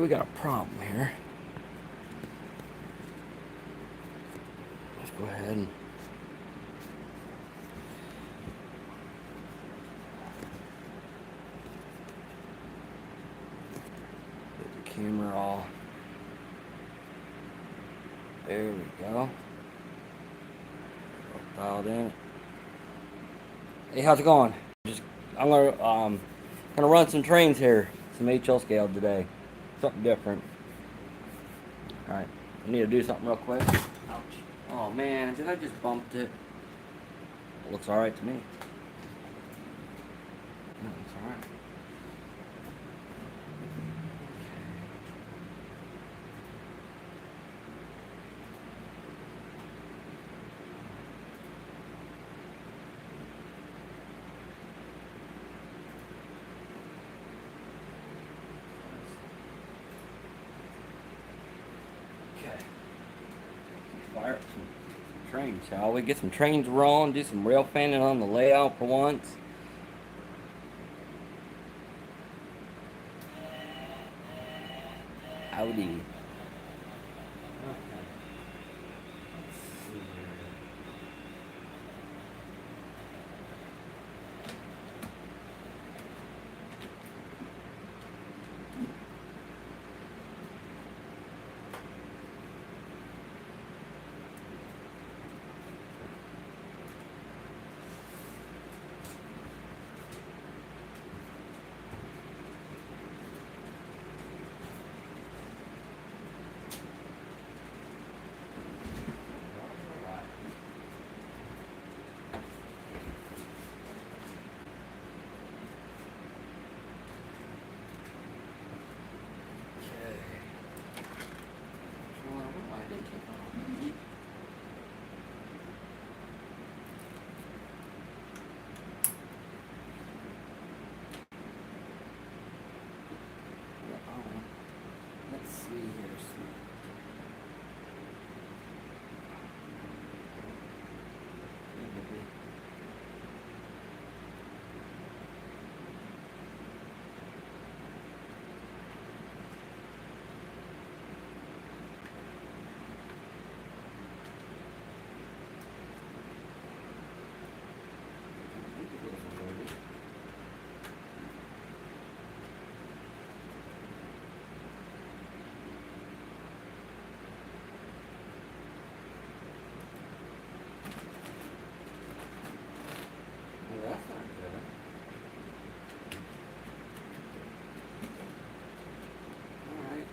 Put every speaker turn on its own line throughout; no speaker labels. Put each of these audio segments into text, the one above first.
we got a problem here. Let's go ahead and get the camera all. There we go. Dialed in. Hey, how's it going? I'm gonna run some trains here, some HL scale today, something different. All right, I need to do something real quick. Ouch! Oh man, did I just bumped it? It looks all right to me. No, it's all right. Fire up some trains, shall we? Get some trains rolling, do some rail fanning on the layout for once. Howdy. Let's see here.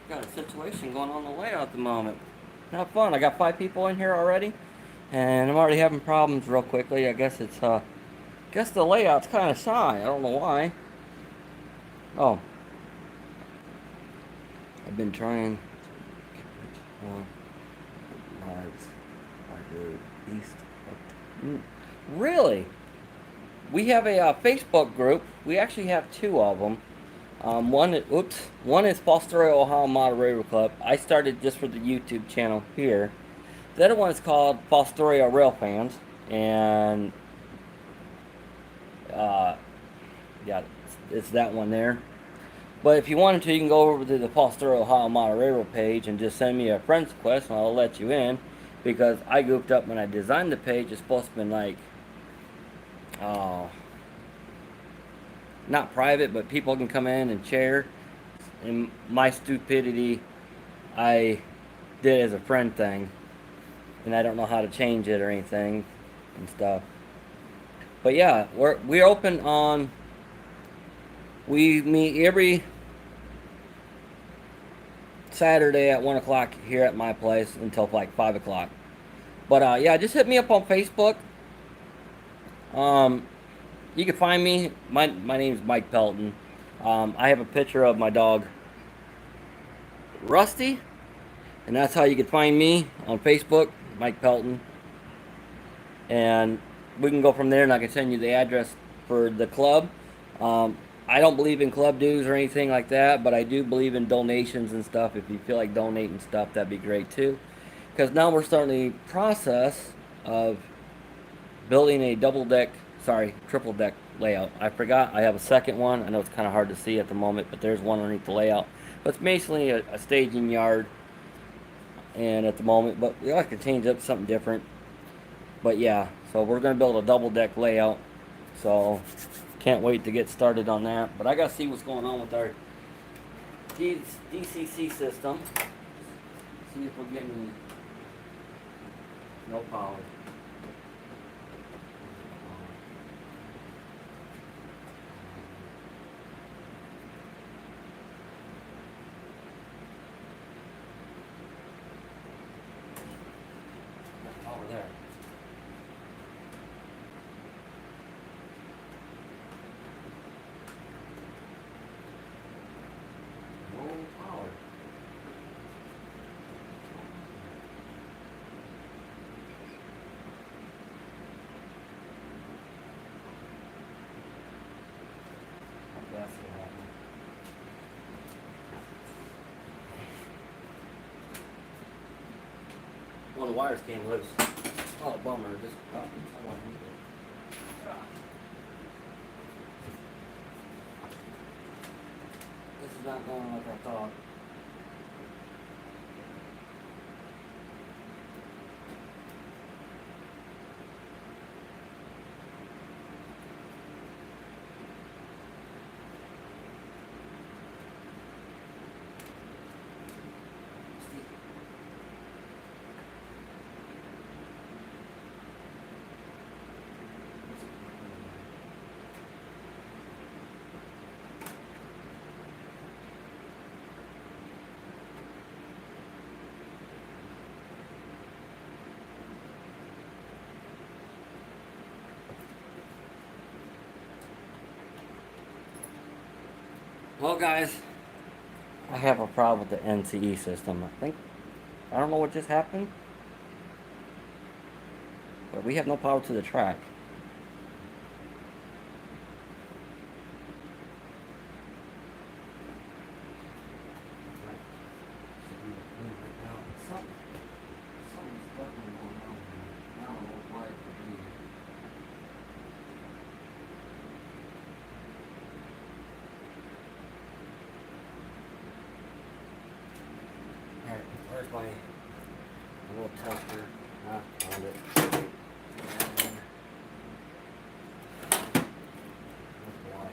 Got a situation going on the layout at the moment. Not fun. I got 5 people in here already, and I'm already having problems real quickly. I guess it's guess the layout's kind of shy. I don't know why. Oh, I've been trying. Really? We have a Facebook group. We actually have 2 of them. One is Fostoria Ohio Moderator Club. I started just for the YouTube channel here. The other one is called Fostoria Railfans, and yeah, it's that one there. But if you wanted to, you can go over to the Fostoria Ohio Moderator page and just send me a friend's request, and I'll let you in. Because I goofed up when I designed the page. It's supposed to be like, not private, but people can come in and share. And my stupidity, I did it as a friend thing, and I don't know how to change it or anything and stuff. But yeah, we're open on. We meet every Saturday at 1 o'clock here at my place until like 5 o'clock. But yeah, just hit me up on Facebook. You can find me. My name's Mike Pelton. I have a picture of my dog Rusty, and that's how you can find me on Facebook, Mike Pelton. And we can go from there, and I can send you the address for the club. I don't believe in club dues or anything like that, but I do believe in donations and stuff. If you feel like donating stuff, that'd be great too. Because now we're starting the process of building a triple deck layout. I forgot I have a second one. I know it's kind of hard to see at the moment, but there's one underneath the layout. But it's basically a staging yard, and at the moment, but we like to change up something different. But yeah, so we're gonna build a double deck layout. So can't wait to get started on that. But I gotta see what's going on with our DCC system. See if we're getting no power. No power there. No power. That's what happened. One of the wires came loose. Oh, bummer. Just I want to use it. This is not going like I thought. Well, guys, I have a problem with the NCE system. I don't know what just happened, but we have no power to the track. Alright, where's my little tester? Ah, found it. Why?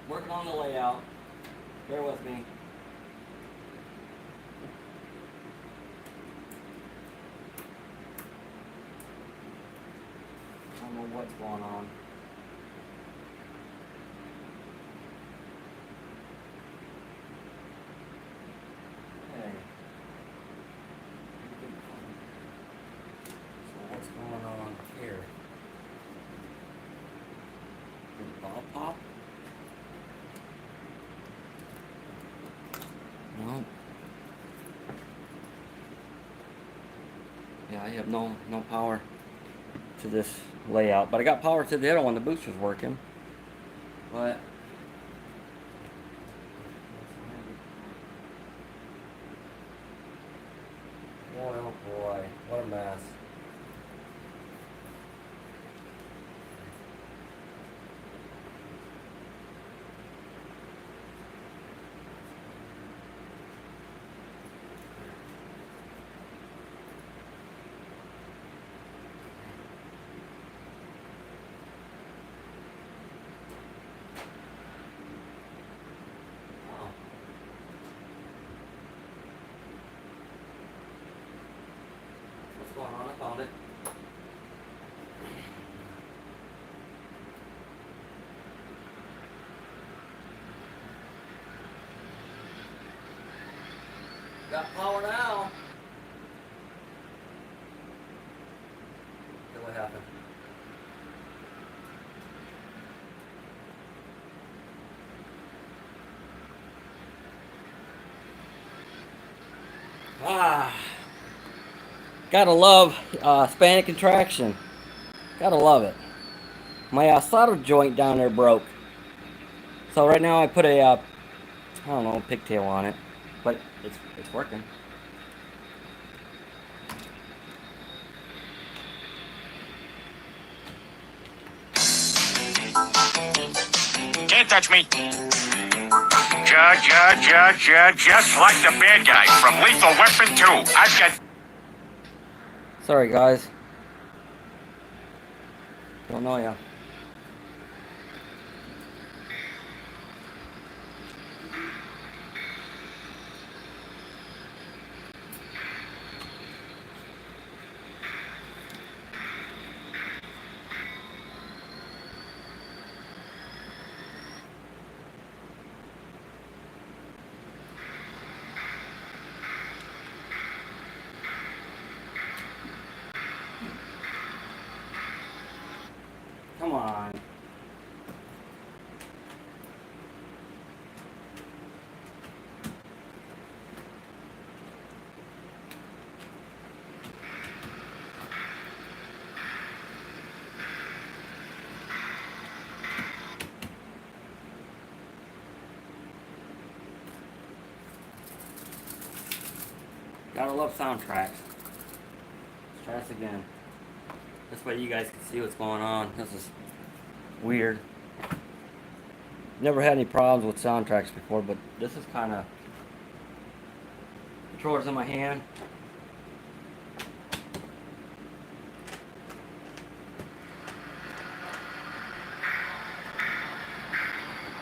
Working on the layout. Bear with me. I don't know what's going on. Okay. So what's going on here? Did the ball pop? No. Yeah, I have no power to this layout, but I got power to the other one. The booster's working, but boy, oh boy, what a mess. Oh. What's going on? I found it. Got power now. Okay, what happened? Ah, gotta love spanning contraction. Gotta love it. My solder joint down there broke. So right now I put a, I don't know, pigtail on it. But it's working.
Can't touch me. Just like the bad guy from Lethal Weapon 2. I've got...
Sorry, guys. Don't know ya. Come on. Gotta love soundtracks. Let's try this again. This way you guys can see what's going on. This is weird. Never had any problems with soundtracks before, but this is kind of... Controller's in my hand.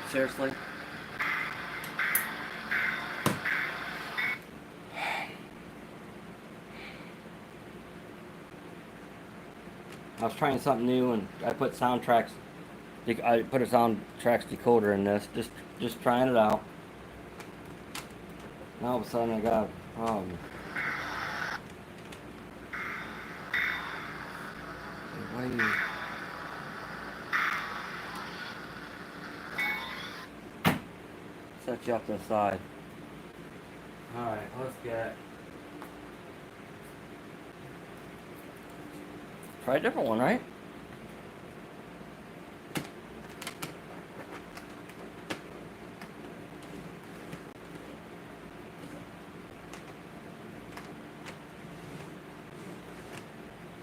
Seriously? I was trying something new, and I put soundtracks. I put a soundtracks decoder in this, just trying it out. Now all of a sudden I got a problem. Why do you set you up to the side? All right, let's get. Try a different one, right?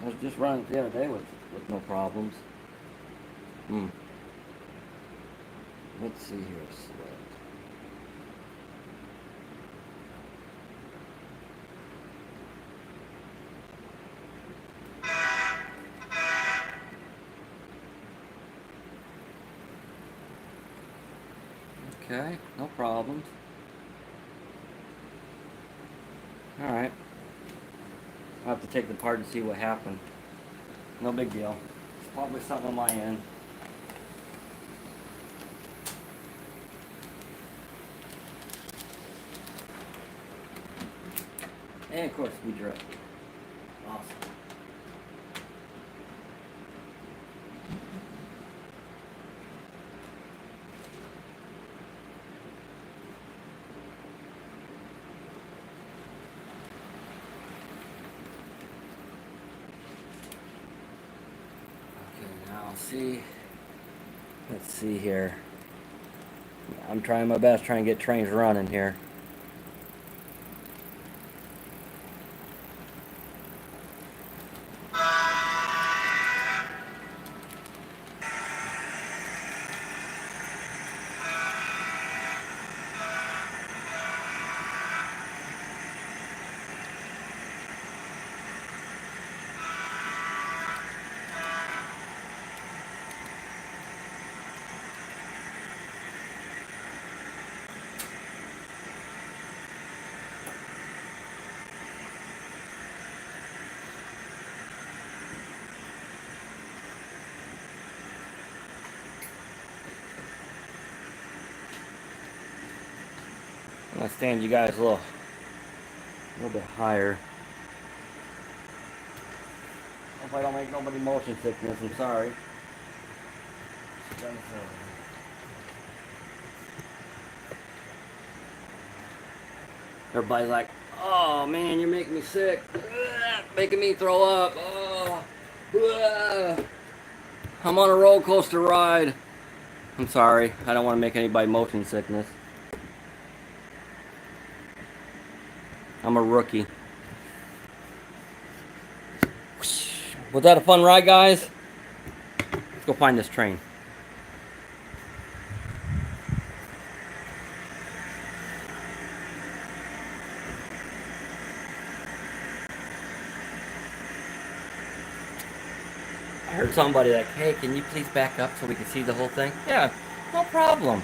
I was just running the other day with no problems. Let's see here. Select. Okay, no problems. Alright. I'll have to take the part and see what happened. No big deal. It's probably something on my end. And of course we drip. Awesome. Let's see here. I'm trying my best trying to get trains running here. I'm gonna stand you guys a little bit higher. Hope I don't make nobody motion sickness. I'm sorry. Everybody's like, "Oh man, you're making me sick, making me throw up." Oh, I'm on a roller coaster ride. I'm sorry. I don't want to make anybody motion sickness. I'm a rookie. Was that a fun ride, guys? Let's go find this train. I heard somebody like, hey, can you please back up so we can see the whole thing? Yeah, no problem.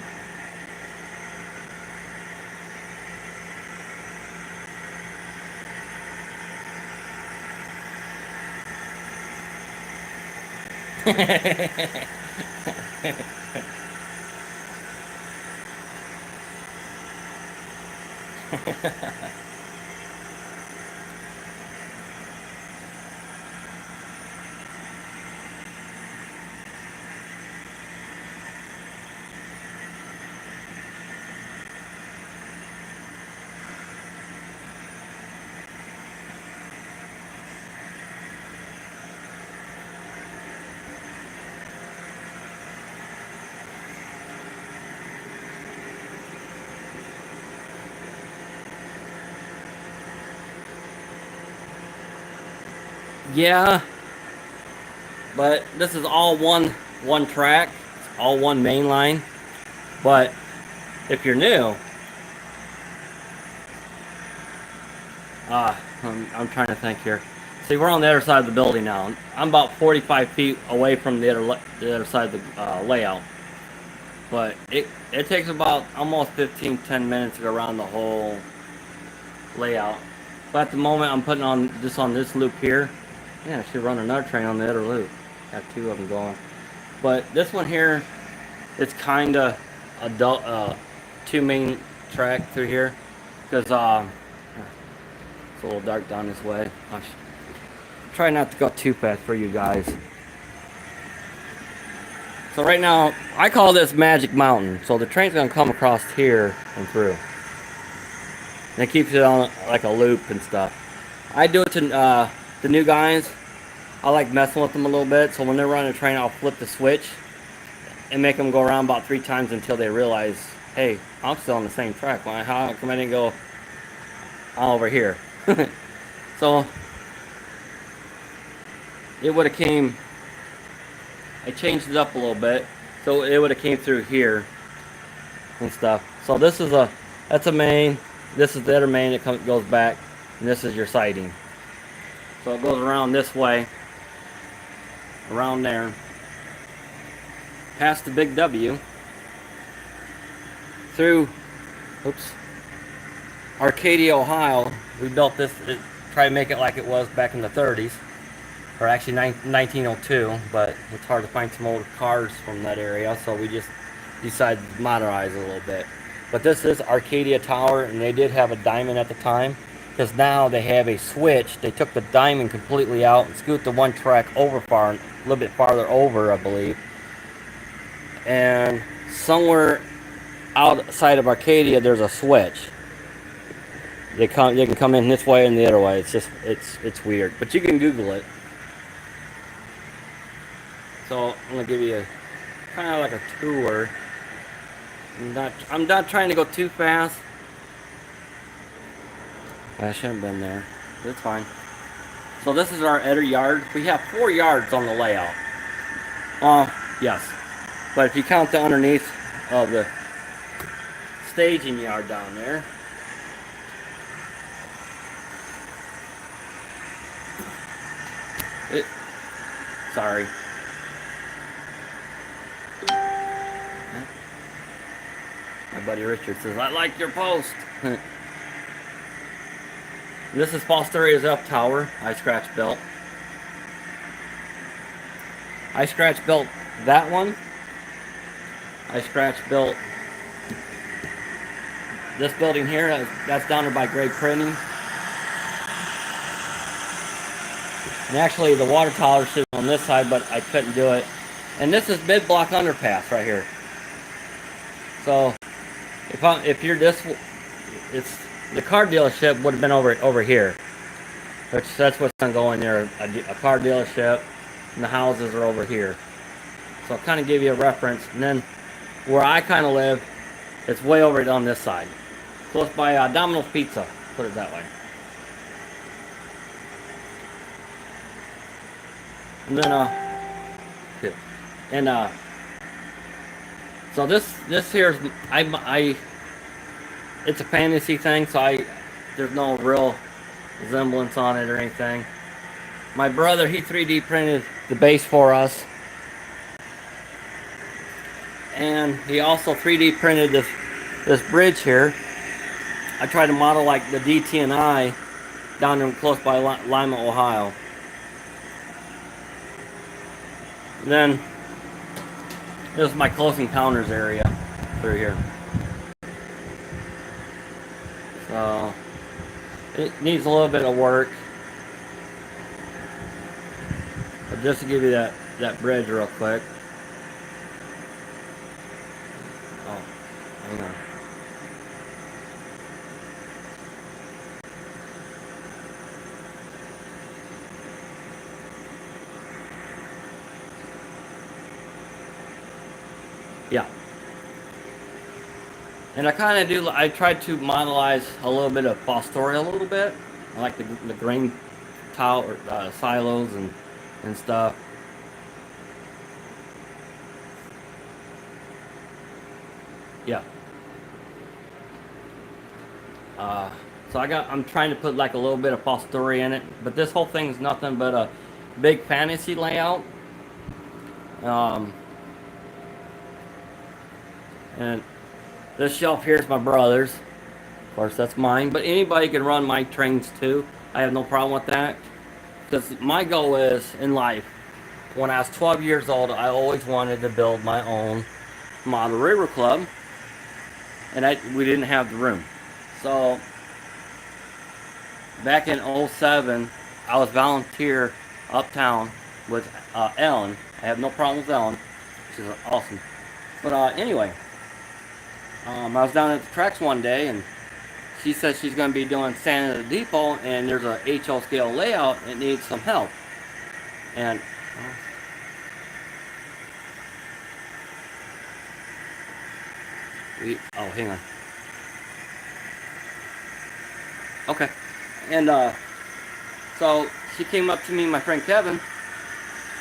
Yeah, but this is all one track, it's all one main line. But if you're new, I'm trying to think here. See, we're on the other side of the building now. I'm about 45 feet away from the other side of the layout. But it takes about almost 10 minutes to go around the whole layout. But at the moment, I'm putting on this loop here. Yeah, I should run another train on the other loop. Got two of them going. But this one here, it's kind of a two main track through here. Because it's a little dark down this way. I'll try not to go too fast for you guys. So right now, I call this Magic Mountain. So the train's going to come across here and through. And it keeps it on like a loop and stuff. I do it to the new guys. I like messing with them a little bit. So when they're running a train, I'll flip the switch and make them go around about 3 times until they realize, hey, I'm still on the same track. How come I didn't go all over here? So it would have came. I changed it up a little bit, so it would have came through here and stuff. So this is that's a main. This is the other main that goes back, and this is your siding. So it goes around this way, around there, past the big W, through, Arcadia, Ohio. We built this, tried to make it like it was back in the 30s, or actually 1902, but it's hard to find some old cars from that area, so we just decided to modernize it a little bit. But this is Arcadia Tower, and they did have a diamond at the time, because now they have a switch. They took the diamond completely out and scoot the one track over a little bit farther over, I believe. And somewhere outside of Arcadia, there's a switch. They can come in this way and the other way. It's just it's weird, but you can Google it. So I'm gonna give you kind of like a tour. I'm not trying to go too fast. I shouldn't have been there. It's fine. So this is our other yard. We have 4 yards on the layout. Yes. But if you count the underneath of the staging yard down there. Sorry. My buddy Richard says, I like your post. This is Fostoria's up tower. I scratch built. I scratch built that one. I scratch built this building here. That's down there by Greg Printing. And actually the water tower is on this side, but I couldn't do it. And this is mid-block underpass right here. So if you're this, it's the car dealership would have been over here, which that's what's going there. A car dealership, and the houses are over here. So I'll kind of give you a reference. And then where I kind of live, it's way over on this side. Close by Domino's Pizza, put it that way. And then, so this here's, it's a fantasy thing, so there's no real resemblance on it or anything. My brother, he 3D printed the base for us. And he also 3D printed this bridge here. I tried to model like the DT&I down there close by Lima, Ohio. And then this is my close encounters area through here. So it needs a little bit of work. But just to give you that bridge real quick. Oh, hang on. Yeah. And I tried to modelize a little bit of Fostoria a little bit. I like the grain tower, silos and stuff. Yeah. So I'm trying to put like a little bit of Fostoria in it, but this whole thing is nothing but a big fantasy layout. And this shelf here is my brother's. Of course, that's mine. But anybody can run my trains too. I have no problem with that. Because my goal is in life, when I was 12 years old, I always wanted to build my own model railroad club. And we didn't have the room. So, back in 07, I was volunteer uptown with Ellen. I have no problem with Ellen. She's awesome. But anyway. I was down at the tracks one day, and she said she's going to be doing Santa Depot, and there's a HO scale layout that needs some help. And hang on. Okay. And so she came up to me and my friend Kevin, and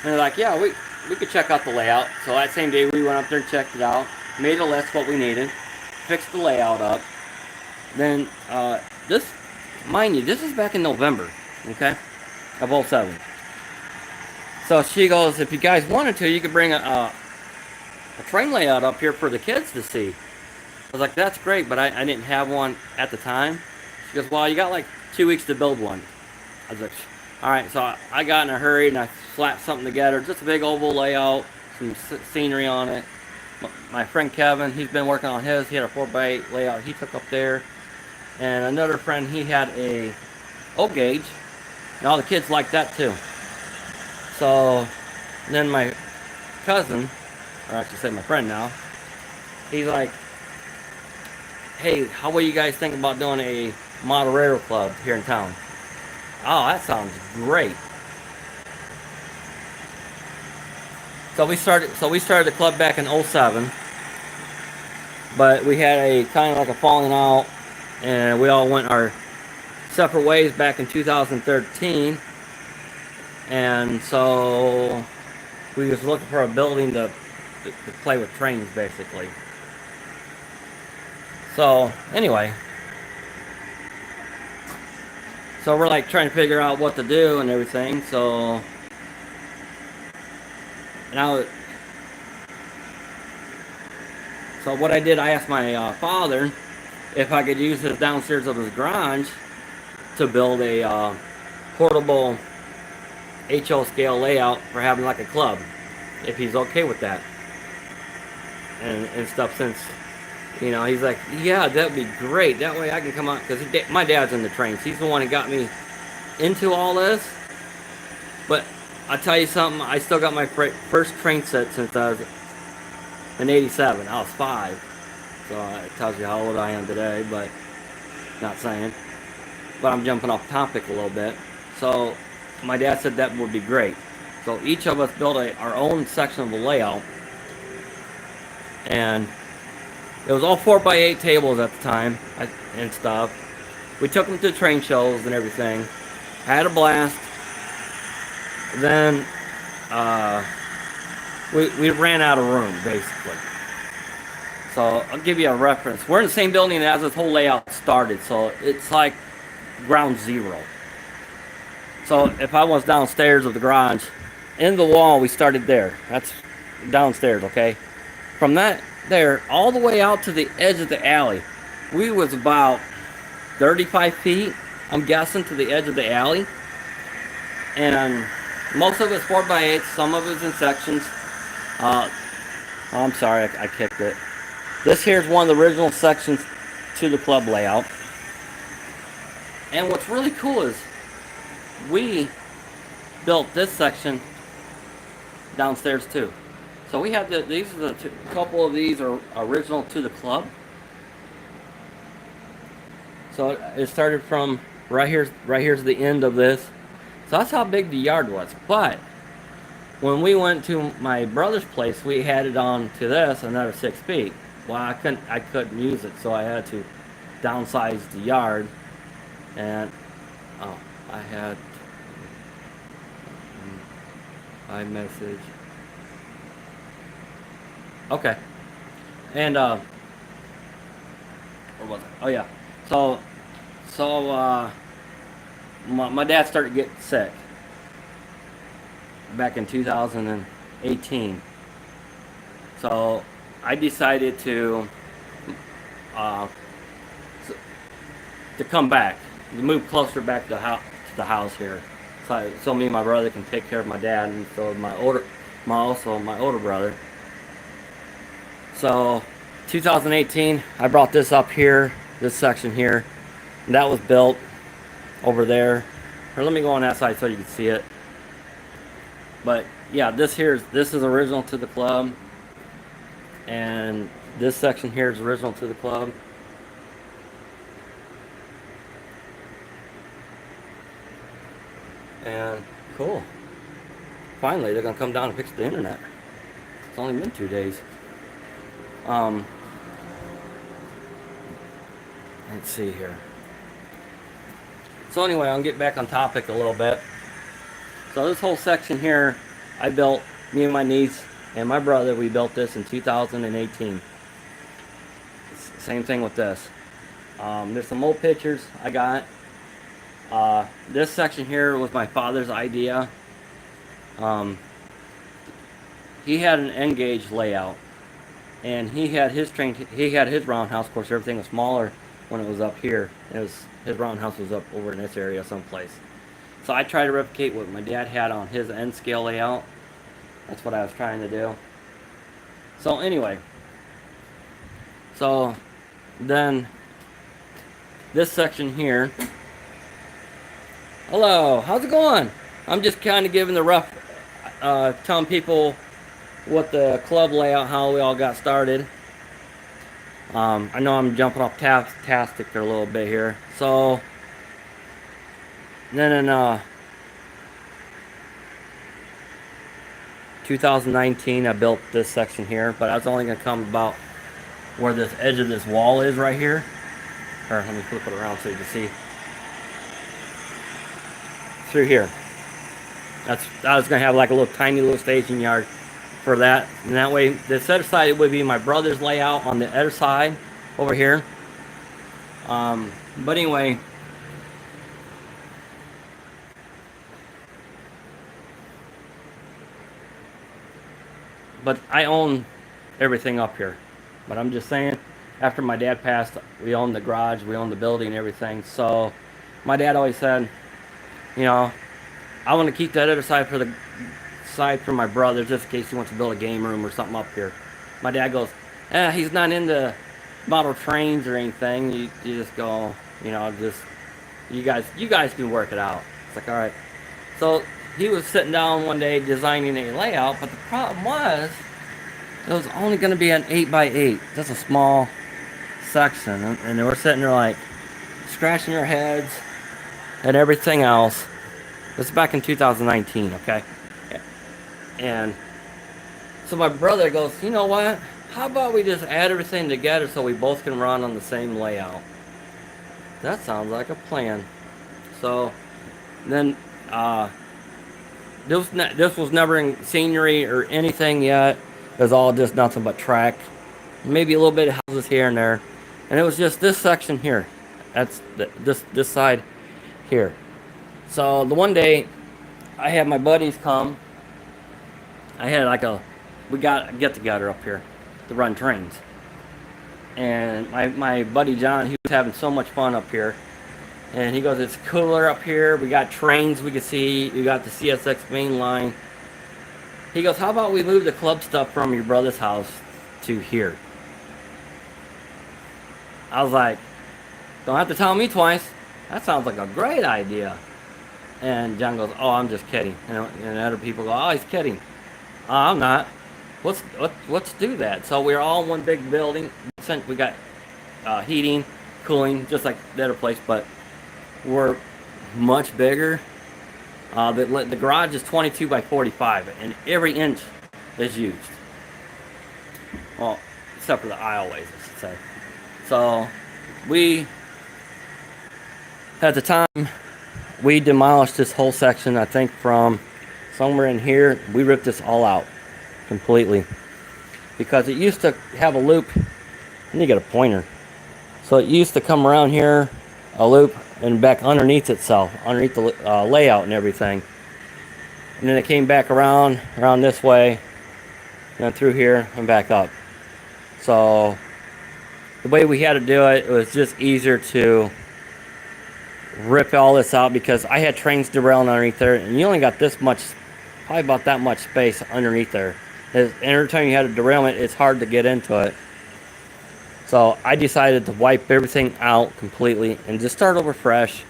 they're like, yeah, we could check out the layout. So that same day we went up there and checked it out, made a list what we needed, fixed the layout up. Then mind you, this is back in November, okay, of 07. So she goes, if you guys wanted to, you could bring a train layout up here for the kids to see. I was like, that's great, but I didn't have one at the time. She goes, well, you got like 2 weeks to build one. I was like, all right. So I got in a hurry and I slapped something together, just a big oval layout, some scenery on it. My friend Kevin, he's been working on his. He had a 4x8 layout he took up there. And another friend, he had a O gauge. And all the kids liked that too. So then my cousin, or I should say my friend now, he's like, hey, how will you guys think about doing a model railroad club here in town? Oh, that sounds great. So we started the club back in 07, but we had a kind of like a falling out, and we all went our separate ways back in 2013, and so we was looking for a building to play with trains, basically. So anyway, so we're like trying to figure out what to do and everything. So now, so what I did, I asked my father if I could use his downstairs of his garage to build a portable HO scale layout for having like a club, if he's okay with that and stuff. Since, you know, he's like, yeah, that'd be great. That way I can come out, because my dad's in the trains. He's the one who got me into all this. But I'll tell you something, I still got my first train set since I was in 87. I was 5. So it tells you how old I am today, but not saying. But I'm jumping off topic a little bit. So my dad said that would be great. So each of us built our own section of the layout. and it was all 4x8 tables at the time and stuff. We took them to train shows and everything. Had a blast. Then we ran out of room, basically. So I'll give you a reference. We're in the same building as this whole layout started, so it's like ground zero. So if I was downstairs of the garage, in the wall, we started there. That's downstairs, okay? From that there, all the way out to the edge of the alley, we was about 35 feet, I'm guessing, to the edge of the alley. And most of it's 4x8, some of it's in sections. Oh, I'm sorry, I kicked it. This here is one of the original sections to the club layout. And what's really cool is we built this section downstairs too. So we have these are the couple of these are original to the club. So it started from right here. Right here's the end of this. So that's how big the yard was. But when we went to my brother's place, we had it on to this another 6 feet. Well, I couldn't use it, so I had to downsize the yard. And oh, I had iMessage. Okay. And where was it? Oh yeah. So my dad started getting sick back in 2018. So I decided to come back, to move closer back to the house here, so me and my brother can take care of my dad, and so my older brother. So 2018, I brought this up here, this section here, and that was built over there. Or let me go on that side so you can see it. But yeah, this is original to the club, and this section here is original to the club. And cool. Finally, they're gonna come down and fix the internet. It's only been 2 days. Let's see here. So anyway, I'll get back on topic a little bit. So this whole section here, I built, me and my niece and my brother, we built this in 2018. Same thing with this. There's some old pictures I got. This section here was my father's idea. He had an N gauge layout, and he had his roundhouse. Of course, everything was smaller when it was up here. His roundhouse was up over in this area someplace. So I tried to replicate what my dad had on his N scale layout. That's what I was trying to do. So anyway, so then this section here. Hello, how's it going? I'm just kind of giving the rough, telling people what the club layout, how we all got started. I know I'm jumping off task a little bit here. So then in 2019, I built this section here, but I was only going to come about where this edge of this wall is right here. Or let me flip it around so you can see. Through here. I was going to have like a tiny little staging yard for that. And that way, this other side, it would be my brother's layout on the other side over here. But anyway, but I own everything up here. But I'm just saying, after my dad passed, we owned the garage, we owned the building and everything. So my dad always said, you know, I want to keep that other side for my brother, just in case he wants to build a game room or something up here. My dad goes, he's not into model trains or anything. You just go, you know, just you guys can work it out. It's like, all right. So he was sitting down one day designing a layout, but the problem was it was only going to be an 8x8, just a small section, and they were sitting there like scratching their heads and everything else. This is back in 2019, okay? And so my brother goes, you know what? how about we just add everything together so we both can run on the same layout? That sounds like a plan. So then this was never in scenery or anything yet. It was all just nothing but track, maybe a little bit of houses here and there, and it was just this section here. That's this side here. So the one day I had my buddies come. I had we got a get together up here to run trains, and my buddy John, he was having so much fun up here. And he goes, it's cooler up here. We got trains we can see. We got the CSX main line. He goes, how about we move the club stuff from your brother's house to here? I was like, don't have to tell me twice. That sounds like a great idea. And John goes, oh, I'm just kidding. And other people go, oh, he's kidding. I'm not. Let's do that. So we're all in one big building. We got heating, cooling, just like the other place, but we're much bigger. The garage is 22 by 45, and every inch is used. Well, except for the aisleways, I should say. So at the time, we demolished this whole section. I think from somewhere in here, we ripped this all out completely because it used to have a loop. I need to get a pointer. So it used to come around here, a loop, and back underneath itself, underneath the layout and everything. And then it came back around this way, and then through here and back up. So the way we had to do it, it was just easier to rip all this out because I had trains derailing underneath there, and you only got this much, probably about that much space underneath there. And every time you had a derailment, it's hard to get into it. So I decided to wipe everything out completely and just start over fresh.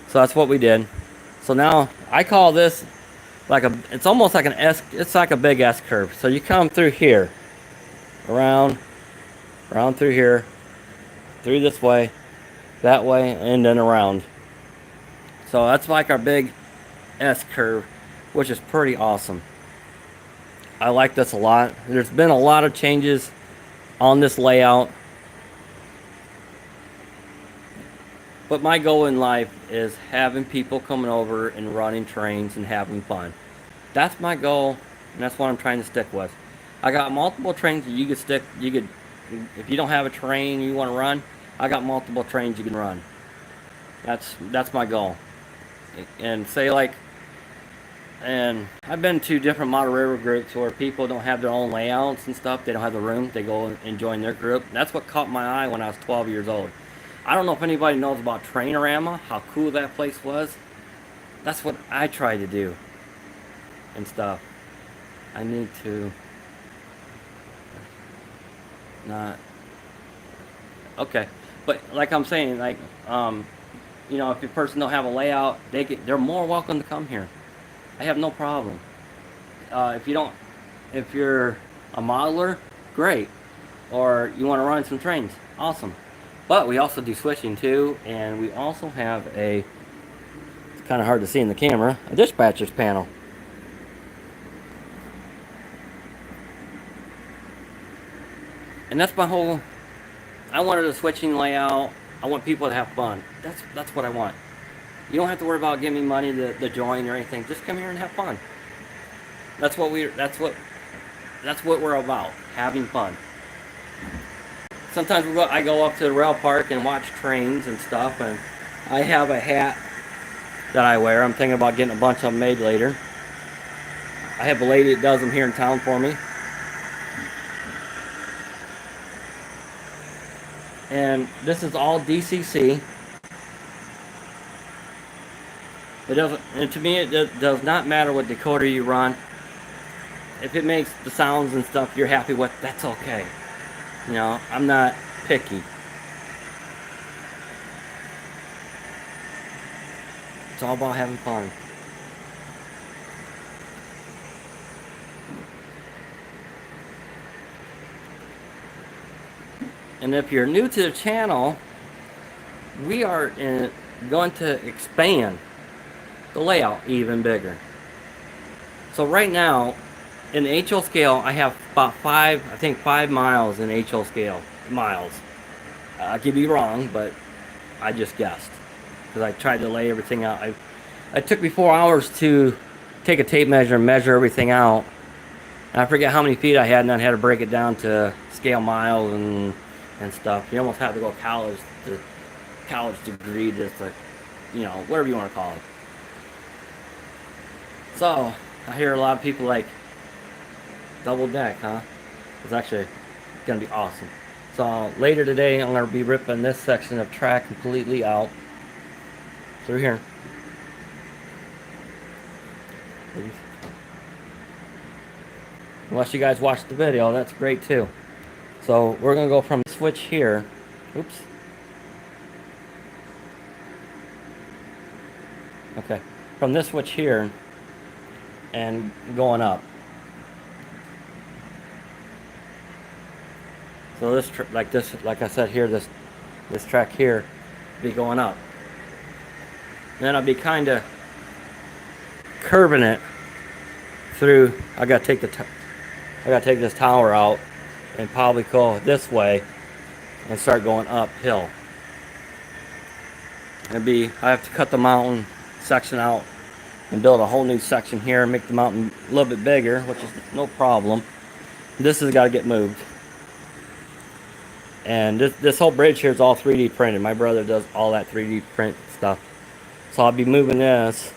So that's what we did. So now I call this it's almost like an S, it's like a big S curve. So you come through here, around through here, through this way, that way, and then around. So that's like our big S curve, which is pretty awesome. I like this a lot. There's been a lot of changes on this layout. But my goal in life is having people coming over and running trains and having fun. That's my goal, and that's what I'm trying to stick with. I got multiple trains that you could, if you don't have a train you want to run, I got multiple trains you can run. That's my goal. And and I've been to different model railroad groups where people don't have their own layouts and stuff. They don't have the room. They go and join their group. That's what caught my eye when I was 12 years old. I don't know if anybody knows about Trainorama, how cool that place was. That's what I try to do and stuff. I need to not. Okay, but like I'm saying, like you know, if a person don't have a layout, they're more welcome to come here. I have no problem. If you're a modeler, great, or you want to run some trains, awesome. But we also do switching too, and we also have it's kind of hard to see in the camera, a dispatcher's panel. And that's my whole, I wanted a switching layout. I want people to have fun. That's what I want. You don't have to worry about giving me money to join or anything. Just come here and have fun. That's what we're about, having fun. Sometimes I go up to the rail park and watch trains and stuff, and I have a hat that I wear. I'm thinking about getting a bunch of them made later. I have a lady that does them here in town for me. And this is all DCC. It doesn't, and to me, it does not matter what decoder you run. If it makes the sounds and stuff you're happy with, that's okay. You know, I'm not picky. It's all about having fun. And if you're new to the channel, we are going to expand the layout even bigger. So right now, in the HO scale, I have about 5 miles in HO scale miles. I could be wrong, but I just guessed because I tried to lay everything out. It took me 4 hours to take a tape measure and measure everything out. And I forget how many feet I had, and then I had to break it down to scale miles and stuff. You almost have to go college degree just to, you know, whatever you want to call it. So I hear a lot of people like, double deck, huh? It's actually gonna be awesome. So later today, I'm gonna be ripping this section of track completely out through here. Unless you guys watched the video, that's great too. So we're gonna go from the switch here. Oops. Okay. From this switch here and going up. So this, like I said here, this track here, be going up. And then I'll be kind of curving it through. I gotta take this tower out and probably go this way and start going uphill. I have to cut the mountain section out and build a whole new section here and make the mountain a little bit bigger, which is no problem. This has got to get moved. And this whole bridge here is all 3D printed. My brother does all that 3D print stuff. So I'll be moving this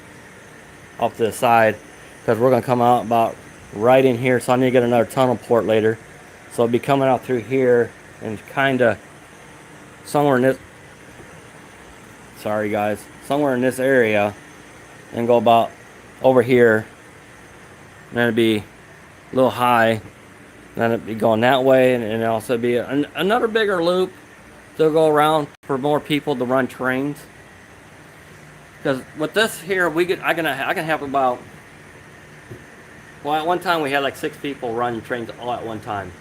off to the side because we're going to come out about right in here. So I need to get another tunnel port later. So I'll be coming out through here and kind of somewhere in this, sorry guys, somewhere in this area and go about over here. And then it'd be a little high. Then it'd be going that way, and it'd also be another bigger loop to go around for more people to run trains. Because with this here, I can have about, well, at one time we had like 6 people run trains all at one time.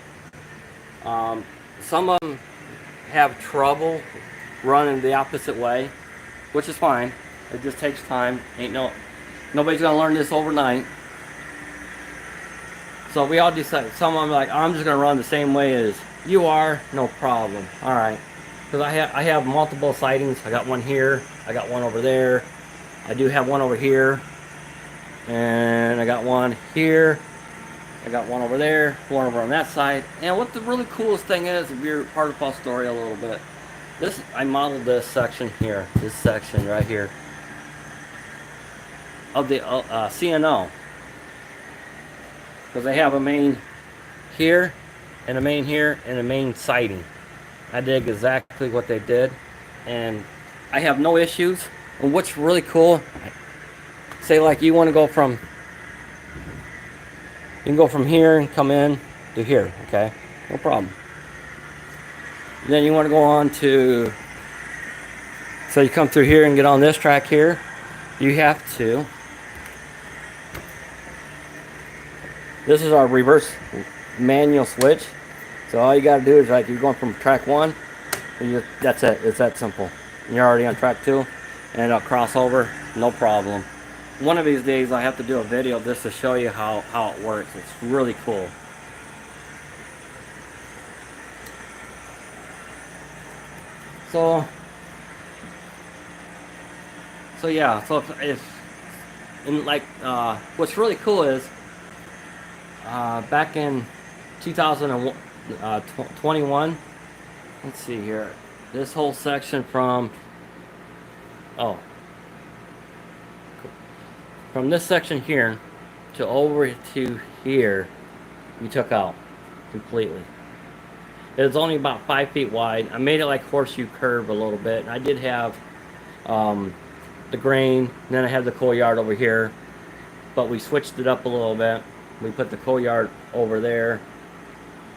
Some of them have trouble running the opposite way, which is fine. It just takes time. Nobody's gonna learn this overnight. So we all decided, some of them like, I'm just gonna run the same way as you are, no problem. All right, because I have multiple sightings. I got one here, I got one over there, I do have one over here, and I got one here, I got one over there, one over on that side. And what the really coolest thing is, if you're part of Fostoria a little bit, I modeled this section here, this section right here of the CNO. Because they have a main here, and a main here, and a main siding. I did exactly what they did, and I have no issues. And what's really cool, say like you want to go from, you can go from here and come in to here, okay? No problem. And then you want to go on to, so you come through here and get on this track here, you have to, this is our reverse manual switch. So all you got to do is like you're going from track 1, that's it. It's that simple. You're already on track 2, and I'll cross over, no problem. One of these days I have to do a video just to show you how it works. It's really cool. So yeah. So what's really cool is. Back in 2021, let's see here, this whole section from this section here to over to here, we took out completely. It's only about 5 feet wide. I made it like horseshoe curve a little bit. And I did have the grain, and then I had the coal yard over here, but we switched it up a little bit. We put the coal yard over there,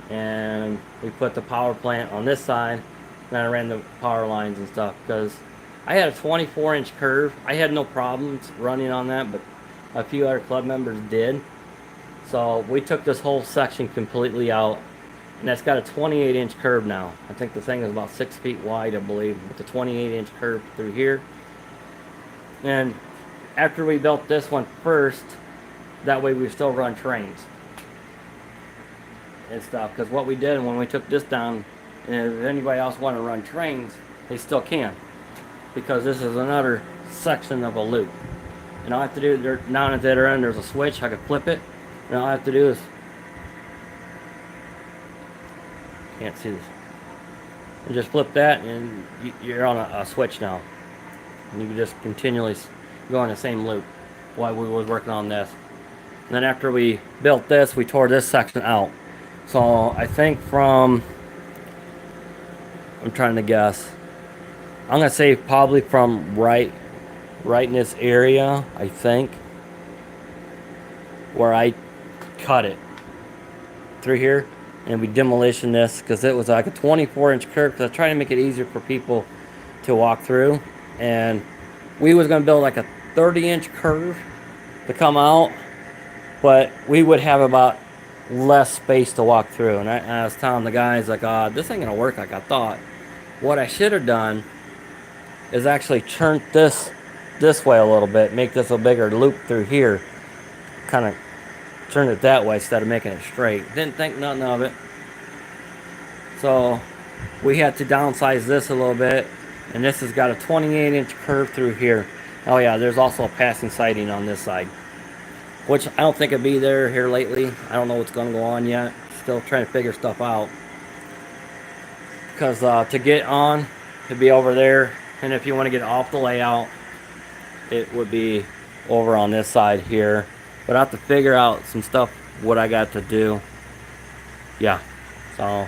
and we put the power plant on this side, and then I ran the power lines and stuff, because I had a 24-inch curve. I had no problems running on that, but a few other club members did. So we took this whole section completely out, and that's got a 28-inch curve now. I think the thing is about 6 feet wide, I believe, with the 28-inch curve through here. And after we built this one first, that way we still run trains. and stuff. Because what we did when we took this down, and if anybody else want to run trains, they still can. Because this is another section of a loop. And all I have to do, down at the other end, there's a switch. I can flip it. And all I have to do is, can't see this, and just flip that, and you're on a switch now. And you can just continually go on the same loop while we was working on this. And then after we built this, we tore this section out. So I think from, I'm trying to guess, I'm gonna say probably from right in this area, I think, where I cut it through here, and we demolition this because it was like a 24-inch curve, because I was trying to make it easier for people to walk through. And we was gonna build like a 30-inch curve to come out, but we would have about less space to walk through. And I was telling the guys, like, this ain't gonna work like I thought. What I should have done is actually turn this way a little bit, make this a bigger loop through here, kind of turn it that way instead of making it straight. Didn't think nothing of it. So we had to downsize this a little bit, and this has got a 28-inch curve through here. Oh yeah, there's also a passing siding on this side, which I don't think it'll be there here lately. I don't know what's going to go on yet. Still trying to figure stuff out. Because to get on, it'd be over there. And if you want to get off the layout, it would be over on this side here. But I have to figure out some stuff, what I got to do. Yeah. So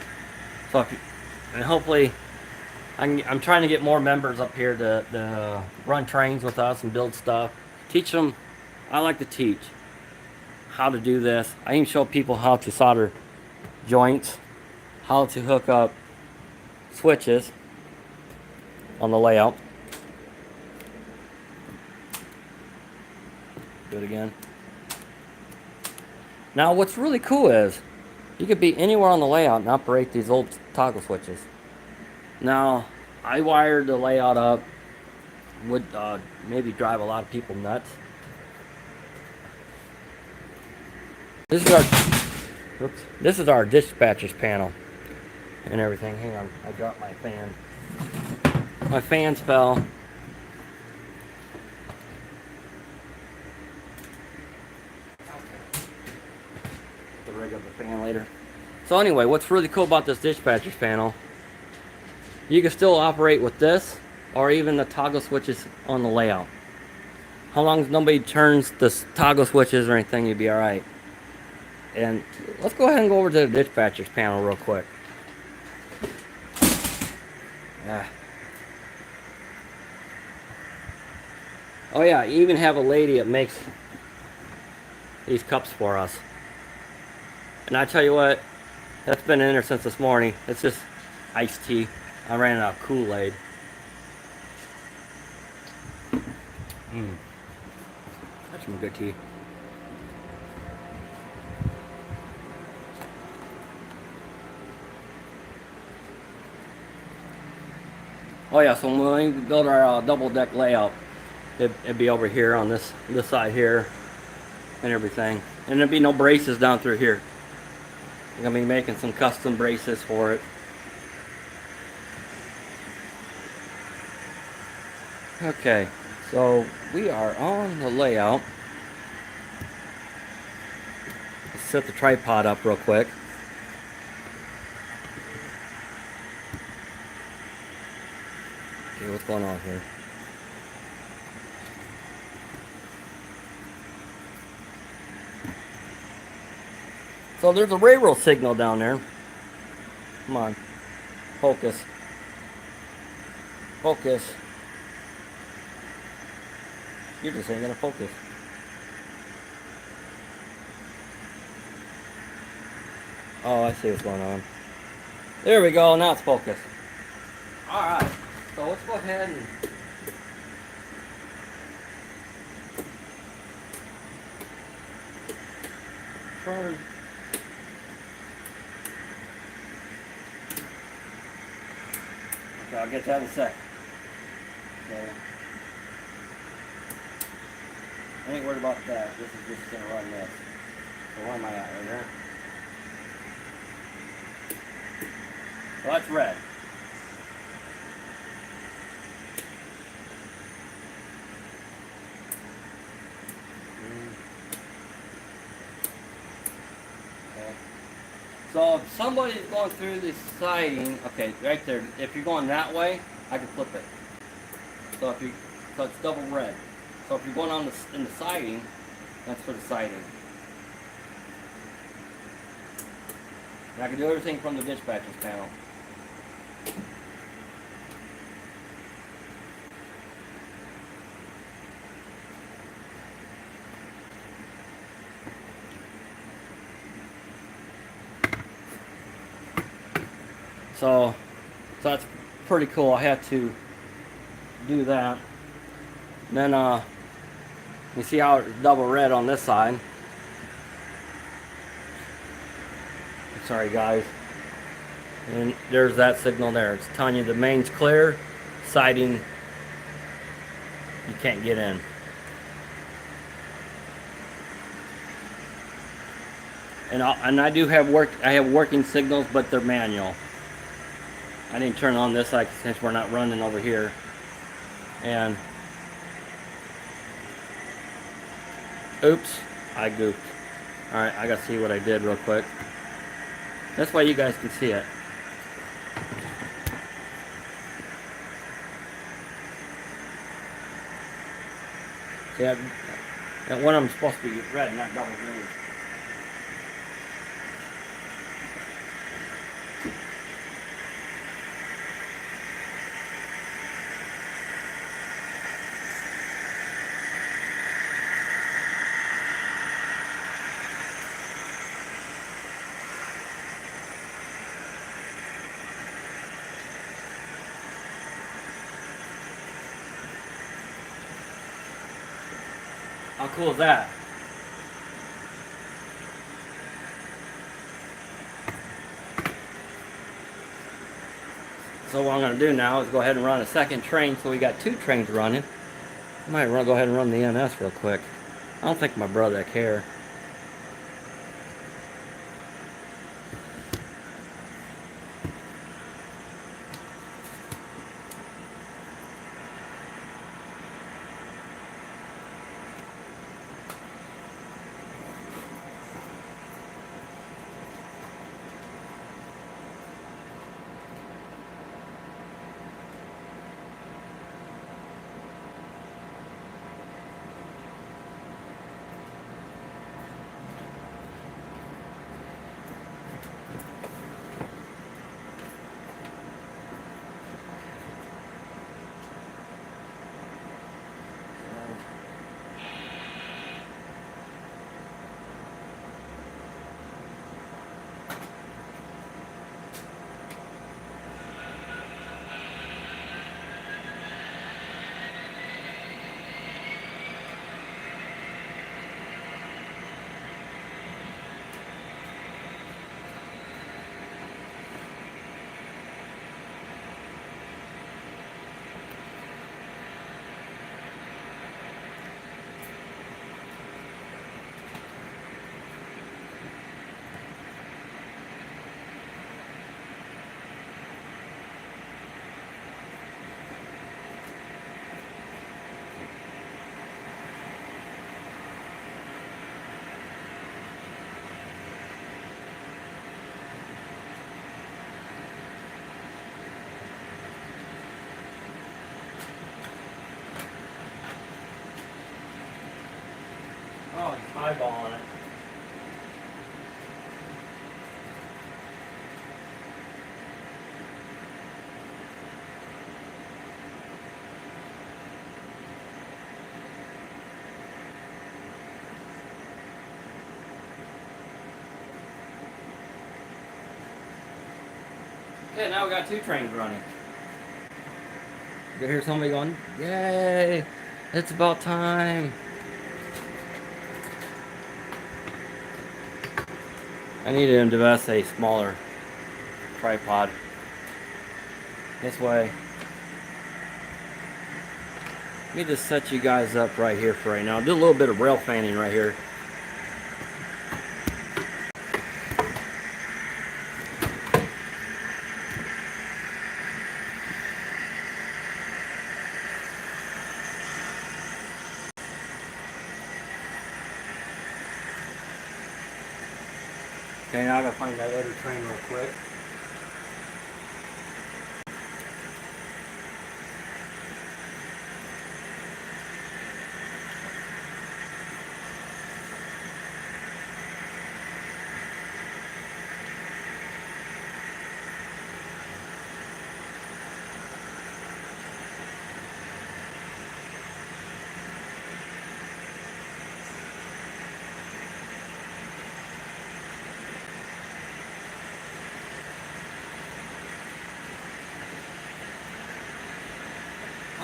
if you, and hopefully, I'm trying to get more members up here to run trains with us and build stuff. Teach them. I like to teach how to do this. I even show people how to solder joints, how to hook up switches on the layout. Do it again. Now what's really cool is you could be anywhere on the layout and operate these old toggle switches. Now I wired the layout up, would maybe drive a lot of people nuts. This is our dispatcher's panel and everything. Hang on, I dropped my fan. My fans fell. To rig up the fan later. So anyway, what's really cool about this dispatcher's panel, you can still operate with this or even the toggle switches on the layout. How long as nobody turns the toggle switches or anything, you'd be alright. And let's go ahead and go over to the dispatcher's panel real quick. Oh yeah, you even have a lady that makes these cups for us. And I tell you what, that's been in there since this morning. It's just iced tea. I ran out of Kool-Aid. That's some good tea. Oh yeah, so when we build our double deck layout, it'd be over here on this side here and everything. And there'd be no braces down through here. I'm gonna be making some custom braces for it. Okay, so we are on the layout. Let's set the tripod up real quick. Okay, what's going on here? So there's a railroad signal down there. Come on, focus. Focus. You just ain't gonna focus. Oh, I see what's going on. There we go, now it's focused. Alright, so let's go ahead and turn. Okay, I'll get that in a sec. Okay. I ain't worried about that. This is just gonna run this. So where am I at? Right here? Well, that's red. Okay. So if somebody's going through the siding, okay, right there. If you're going that way, I can flip it. So it's double red. So if you're going on in the siding, that's for the siding. And I can do everything from the dispatcher's panel. So that's pretty cool. I had to do that. And then you see how it's double red on this side. Sorry guys. And there's that signal there. It's telling you the main's clear, siding you can't get in. And I do have working signals, but they're manual. I didn't turn on this side since we're not running over here. And oops, I gooped. Alright, I gotta see what I did real quick. That's why you guys can see it. See, and one of them supposed to be red, not double green. How cool is that? So what I'm going to do now is go ahead and run a second train, so we got 2 trains running. I might go ahead and run the NS real quick. I don't think my brother would care. Oh, he's eyeballing it. Okay, now we got 2 trains running. You can hear somebody going, "Yay! It's about time." I need to invest a smaller tripod. This way. Let me just set you guys up right here for right now. Do a little bit of rail fanning right here. Okay, now I gotta find that other train real quick.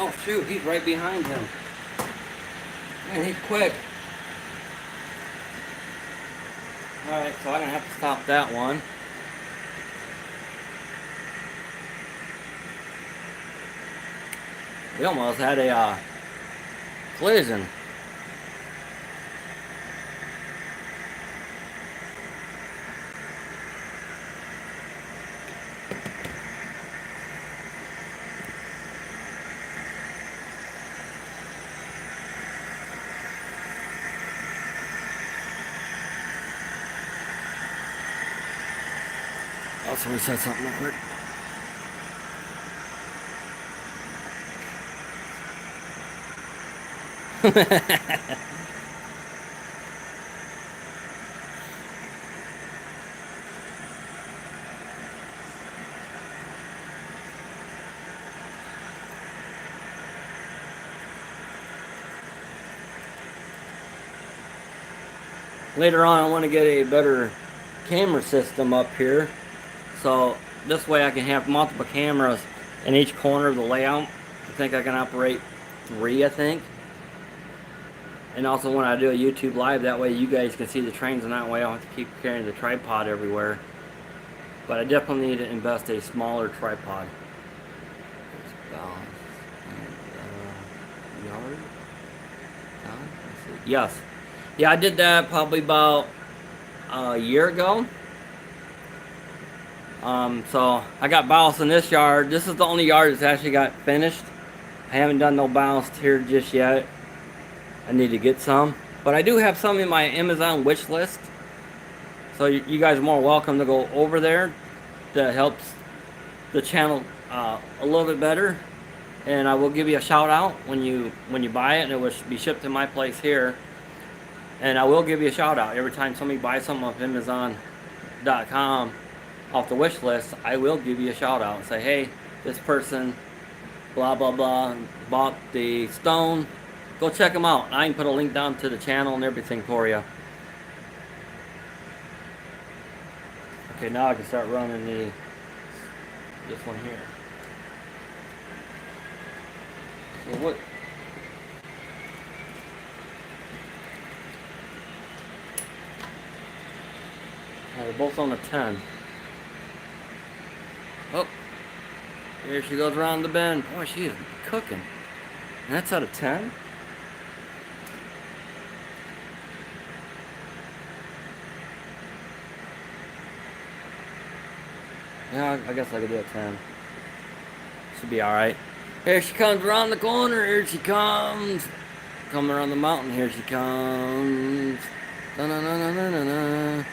Oh shoot, he's right behind him. Man, he's quick. Alright, so I'm gonna have to stop that one. We almost had a collision. Oh, somebody said something real quick. Later on, I want to get a better camera system up here, so this way I can have multiple cameras in each corner of the layout. I think I can operate 3, I think. And also when I do a YouTube live, that way you guys can see the trains, and that way I don't have to keep carrying the tripod everywhere. But I definitely need to invest a smaller tripod. Yard? Yes. Yeah, I did that probably about a year ago. So I got ballast in this yard. This is the only yard that's actually got finished. I haven't done no ballast here just yet. I need to get some. But I do have some in my Amazon wish list. So you guys are more welcome to go over there. That helps the channel a little bit better. And I will give you a shout out when you buy it, and it will be shipped to my place here. And I will give you a shout out every time somebody buys something off Amazon.com off the wish list. I will give you a shout out and say, hey, this person, blah blah blah, bought the stone. Go check them out. I can put a link down to the channel and everything for you. Okay, now I can start running this one here. So what? They're both on a 10. Oh, here she goes around the bend. Boy, she is cooking. And that's out of 10? Yeah, I guess I could do a 10. Should be alright. Here she comes around the corner. Here she comes. Coming around the mountain. Here she comes. Da-na-na-na-na-na.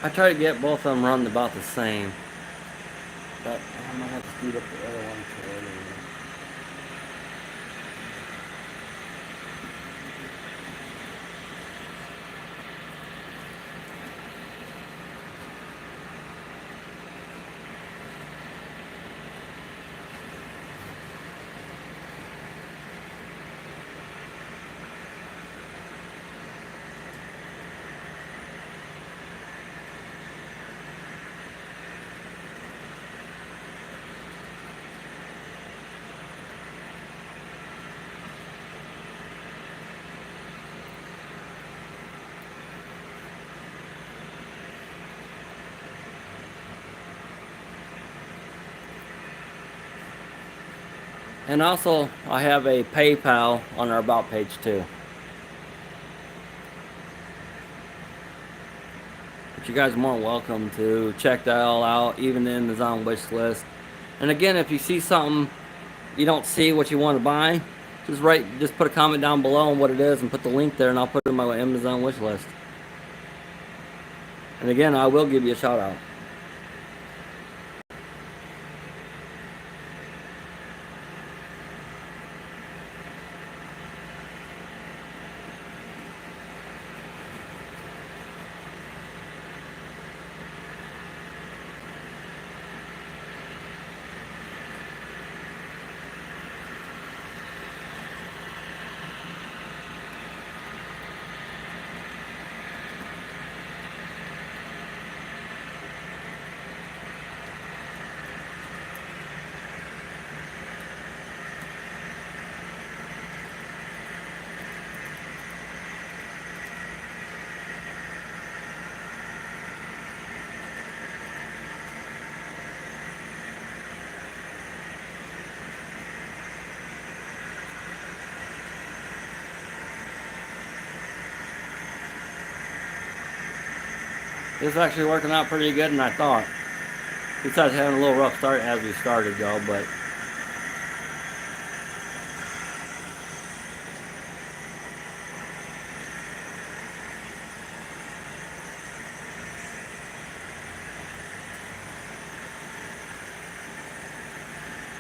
I try to get both of them running about the same. But I might have to speed up the other one too. And also, I have a PayPal on our About page too. But you guys are more welcome to check that all out, even in the Amazon wish list. And again, if you see something you don't see what you want to buy, just put a comment down below on what it is and put the link there, and I'll put it in my Amazon wish list. And again, I will give you a shout out. This is actually working out pretty good than I thought. Besides having a little rough start as we started though, but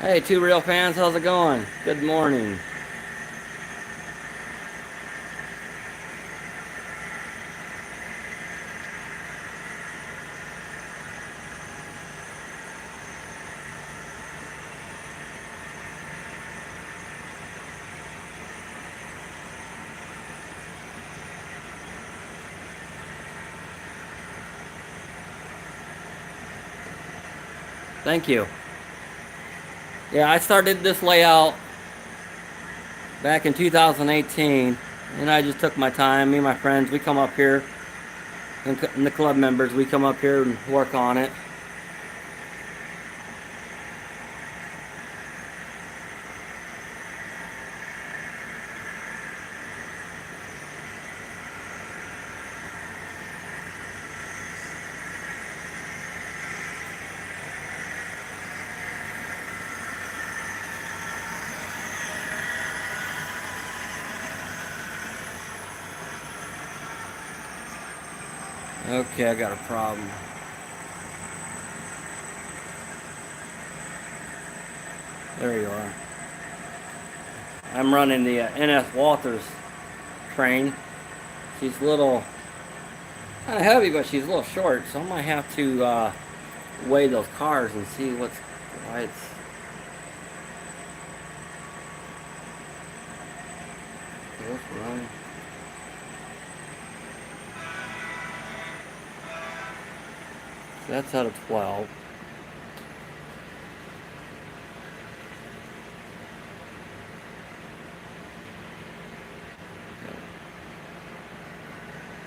hey, Two Real Fans, how's it going? Good morning. Thank you. Yeah, I started this layout back in 2018, and I just took my time. Me and my friends, we come up here, and the club members, we come up here and work on it. Okay, I got a problem. There you are. I'm running the NS Walters train. She's a little kind of heavy, but she's a little short, so I might have to weigh those cars and see why it's. What's wrong? That's out of 12.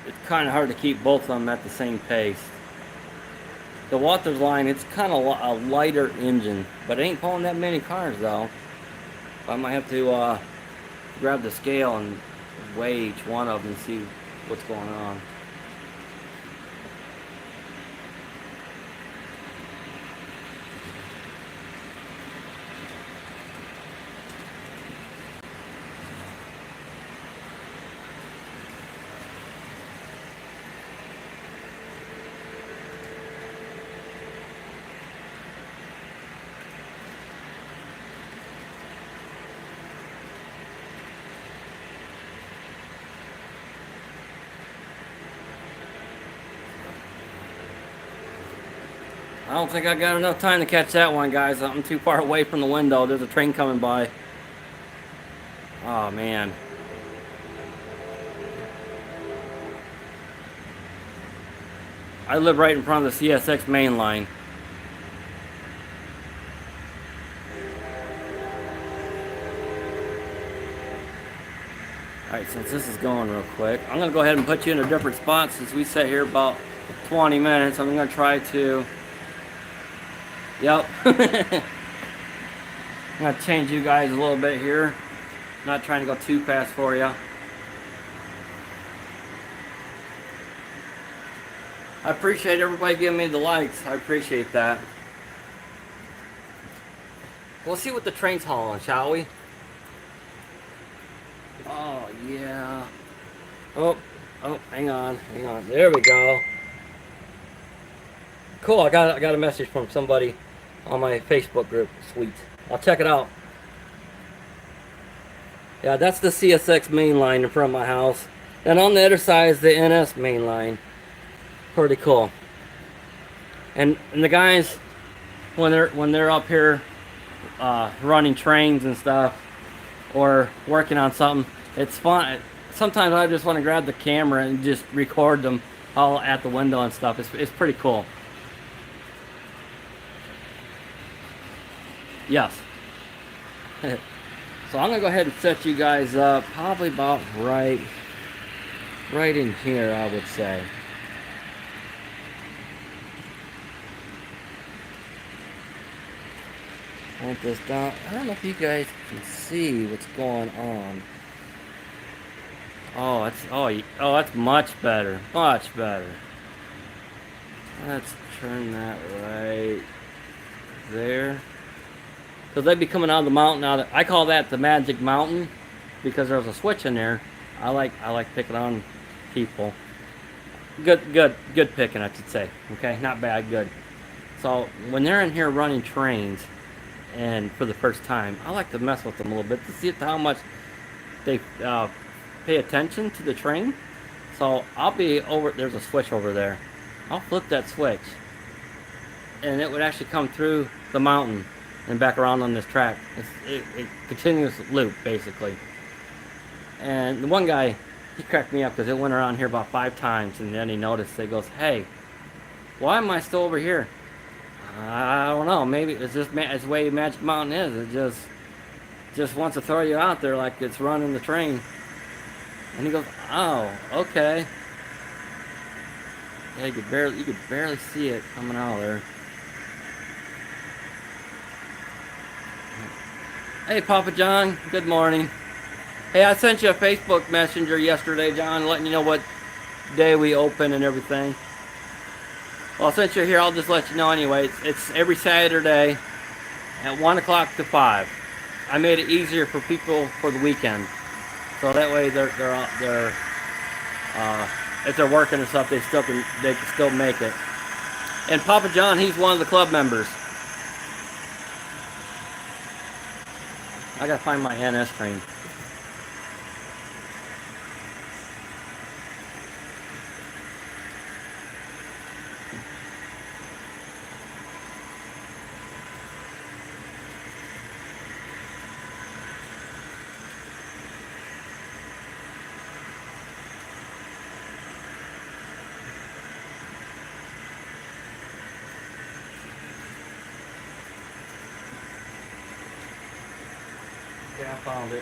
It's kind of hard to keep both of them at the same pace. The Walters line, it's kind of a lighter engine, but it ain't pulling that many cars though. I might have to grab the scale and weigh each one of them and see what's going on. I don't think I got enough time to catch that one, guys. I'm too far away from the window. There's a train coming by. Oh, man. I live right in front of the CSX main line. Alright, since this is going real quick, I'm going to go ahead and put you in a different spot since we sat here about 20 minutes. I'm going to try to... Yep. I'm going to change you guys a little bit here. Not trying to go too fast for you. I appreciate everybody giving me the likes. I appreciate that. We'll see what the train's hauling, shall we? Oh, yeah. Oh, hang on. There we go. Cool, I got a message from somebody on my Facebook group. Sweet. I'll check it out. Yeah, that's the CSX main line in front of my house. And on the other side is the NS main line. Pretty cool. And the guys, when they're up here running trains and stuff or working on something, it's fun. Sometimes I just want to grab the camera and just record them all at the window and stuff. It's pretty cool. Yes. So I'm gonna go ahead and set you guys up probably about right in here, I would say. Hold this down. I don't know if you guys can see what's going on. Oh, that's much better. Much better. Let's turn that right there. So they'd be coming out of the mountain. Now I call that the magic mountain because there's a switch in there. I like picking on people. Good picking, I should say. Okay, not bad, good. So when they're in here running trains, and for the first time, I like to mess with them a little bit to see how much they pay attention to the train. So I'll be over. There's a switch over there. I'll flip that switch, and it would actually come through the mountain and back around on this track. It's continuous loop, basically. And the one guy, he cracked me up because it went around here about 5 times, and then he noticed. He goes, "Hey, why am I still over here?" I don't know. Maybe it's just it's the way Magic Mountain is. It just wants to throw you out there like it's running the train. And he goes, "Oh, okay." Yeah, you could barely see it coming out of there. Hey, Papa John. Good morning. Hey, I sent you a Facebook Messenger yesterday, John, letting you know what day we open and everything. Well, since you're here, I'll just let you know anyway. It's every Saturday at 1 o'clock to 5. I made it easier for people for the weekend, so that way they're if they're working or stuff, they can still make it. And Papa John, he's one of the club members. I gotta find my NS train. Yeah, I found it.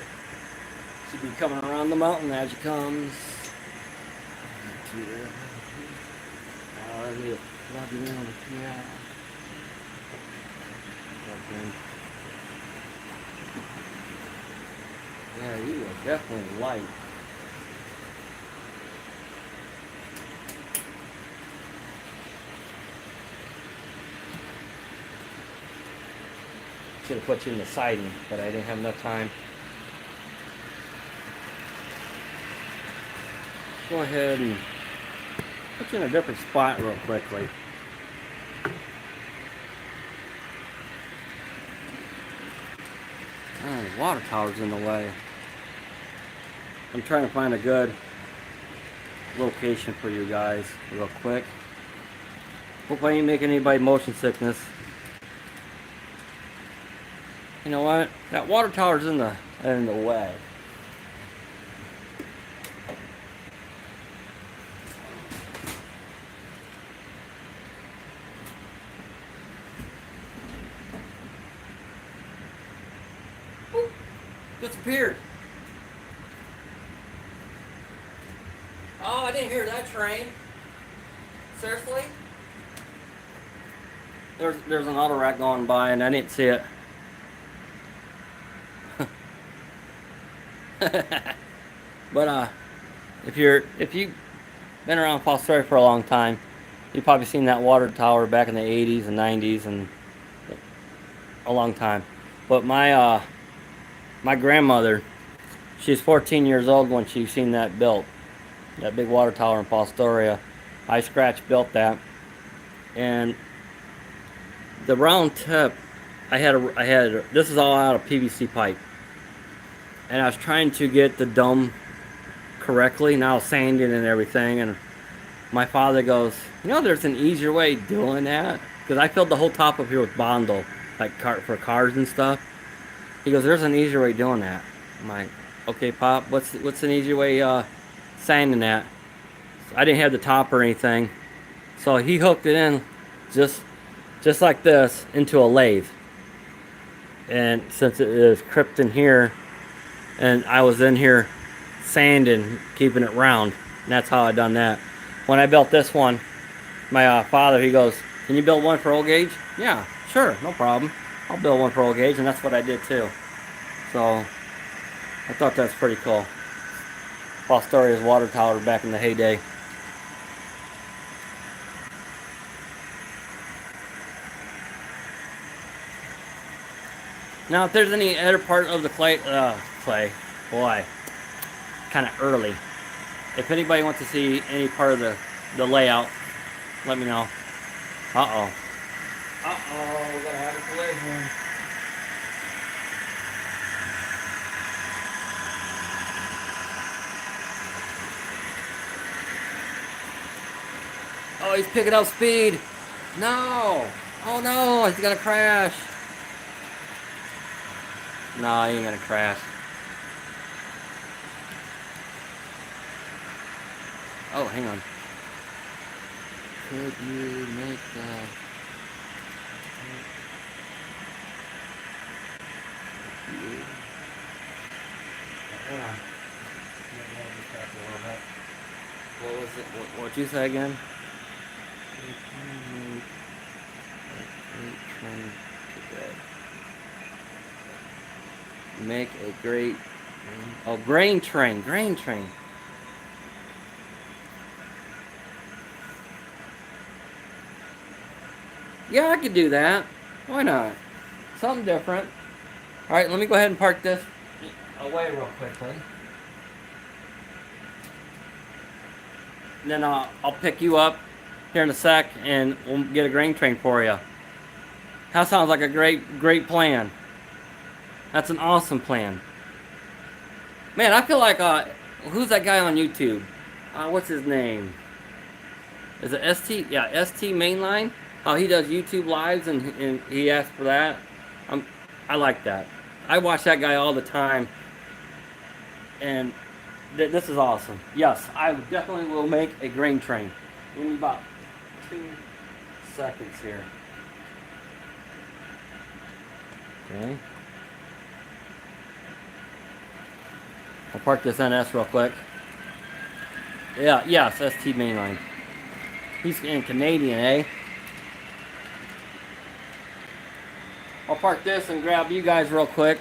Should be coming around the mountain as it comes. I need to plug it in on the piano. Yeah, you are definitely light. Should have put you in the siding, but I didn't have enough time. Go ahead and put you in a different spot real quickly. Oh, the water tower's in the way. I'm trying to find a good location for you guys real quick. Hope I ain't making anybody motion sickness. You know what? That water tower's in the way. Oop, disappeared. Oh, I didn't hear that train. Seriously? There's an auto rack going by and I didn't see it. But if you've been around Fostoria for a long time, you've probably seen that water tower back in the 80s and 90s and a long time. But my grandmother, she's 14 years old when she seen that built. That big water tower in Fostoria. I scratch built that. And the round tip, I had this is all out of PVC pipe. And I was trying to get the dome correctly, now sanding and everything, and my father goes, you know, there's an easier way of doing that, because I filled the whole top up here with Bondo, like for cars and stuff. He goes, there's an easier way of doing that. I'm like, okay, Pop, what's an easier way sanding that? I didn't have the top or anything, so he hooked it in just like this into a lathe. And since it is crimped in here, and I was in here sanding, keeping it round, and that's how I done that. When I built this one, my father, he goes, can you build one for old gauge? Yeah, sure, no problem. I'll build one for old gauge, and that's what I did too. So I thought that's pretty cool. Fostoria's water tower back in the heyday. Now, if there's any other part of the clay, boy, kind of early. If anybody wants to see any part of the layout, let me know. Uh-oh. Uh-oh, we're gonna have a collision. Oh, he's picking up speed. No. Oh no, he's gonna crash. No, he ain't gonna crash. Oh, hang on. Could you make the... Hold on. What was it? What'd you say again? Make a great... Oh, grain train. Grain train. Yeah, I could do that. Why not? Something different. Alright, let me go ahead and park this away real quickly. And then I'll pick you up here in a sec and we'll get a grain train for you. That sounds like a great plan. That's an awesome plan. Man, I feel like, who's that guy on YouTube? What's his name? Is it ST? Yeah, ST Mainline. Oh, he does YouTube lives and he asked for that. I like that. I watch that guy all the time. And this is awesome. Yes, I definitely will make a grain train. Give me about 2 seconds here. Okay. I'll park this NS real quick. Yeah, yes, ST Mainline. He's in Canadian, eh? I'll park this and grab you guys real quick.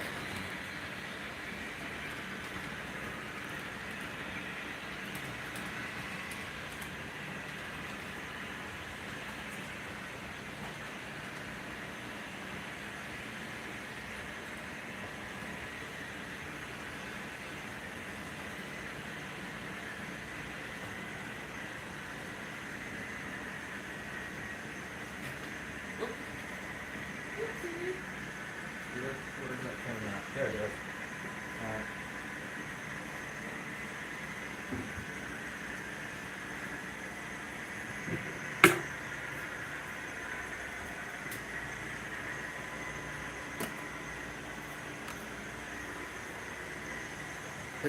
There it is. Alright.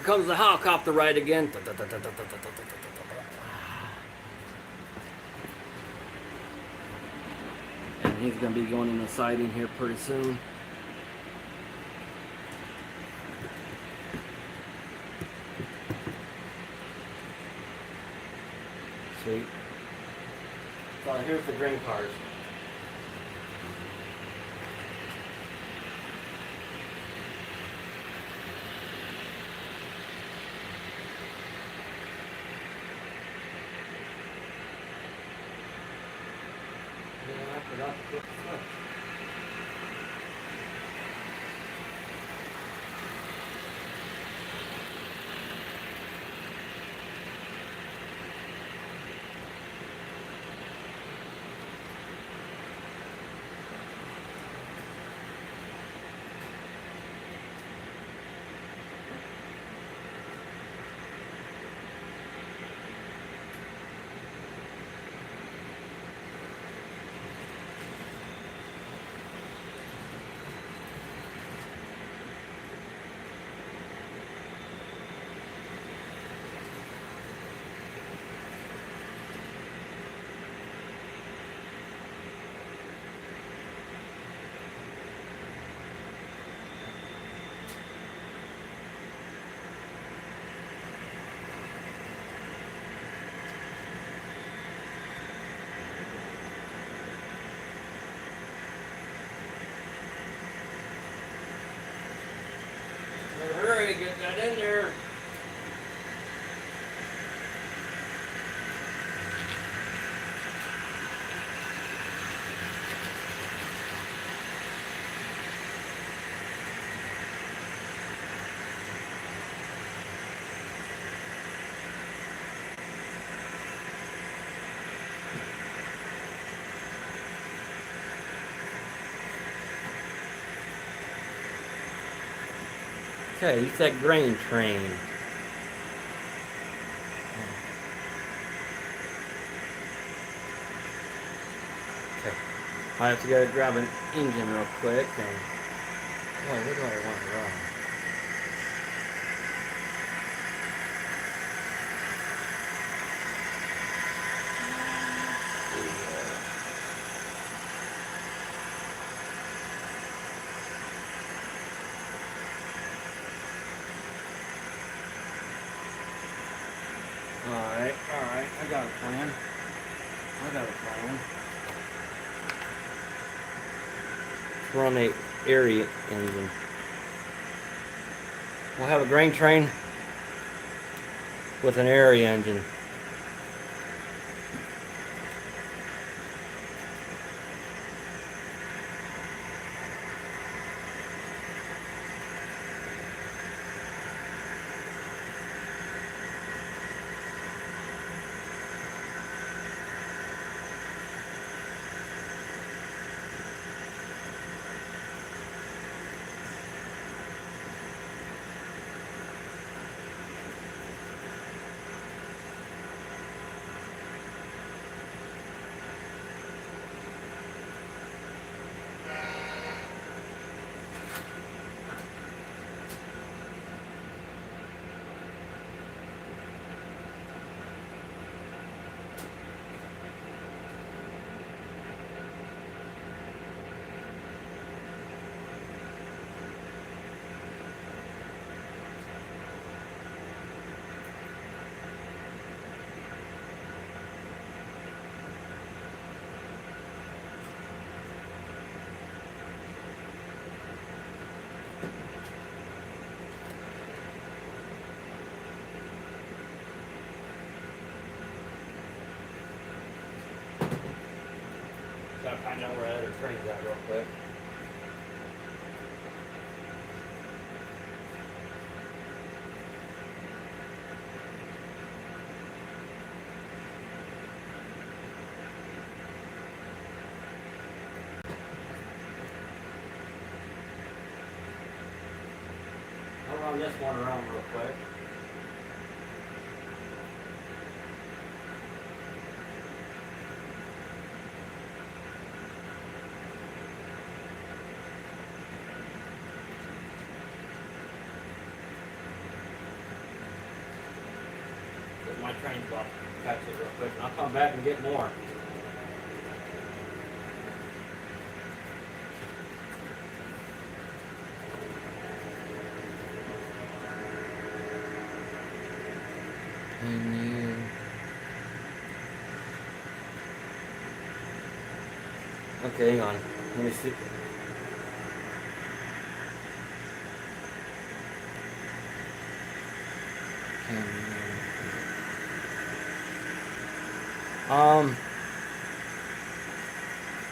comes the helicopter ride again. And he's going to be going in the siding here pretty soon. Sweet. So here's the grain cars. I forgot to put the switch. Hurry, get that in there. Okay, it's that grain train. Okay, I have to go grab an engine real quick and. Boy, where do I want to run? Alright, I got a plan. Run a area engine. We'll have a grain train with an area engine. Gotta find out where that other train's at real quick. I'll run this one around real quick. my train's about to catch it real quick, and I'll come back and get more. Okay, hang on. Let me see.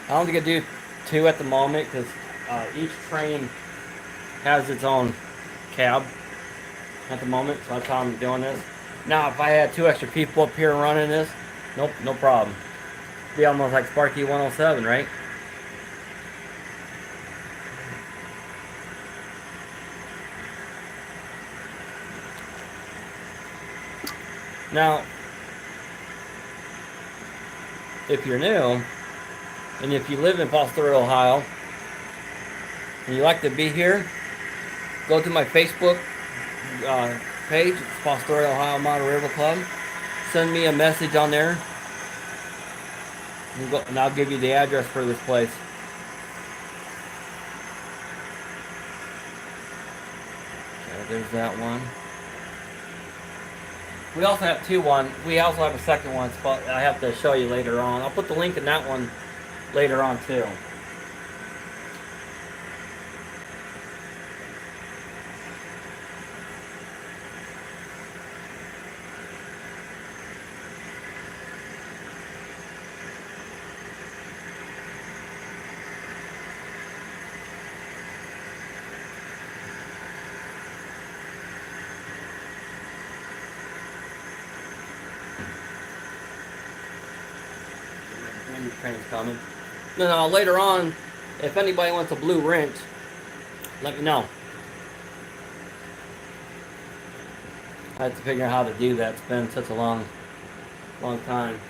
I don't think I do 2 at the moment because each train has its own cab at the moment, so that's how I'm doing this. Now, if I had 2 extra people up here running this, nope, no problem. Be almost like Sparky 107, right? Now, if you're new, and if you live in Fostoria, Ohio, and you like to be here, go to my Facebook page, it's Fostoria Ohio Model River Club. Send me a message on there, and I'll give you the address for this place. Okay, there's that one. We also have we also have a second one, but I have to show you later on. I'll put the link in that one later on too. Train's coming. No, later on, if anybody wants a blue wrench, let me know. I have to figure out how to do that. It's been such a long time.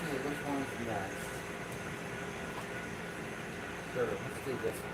Okay, which one is next? Sure, let's do this one.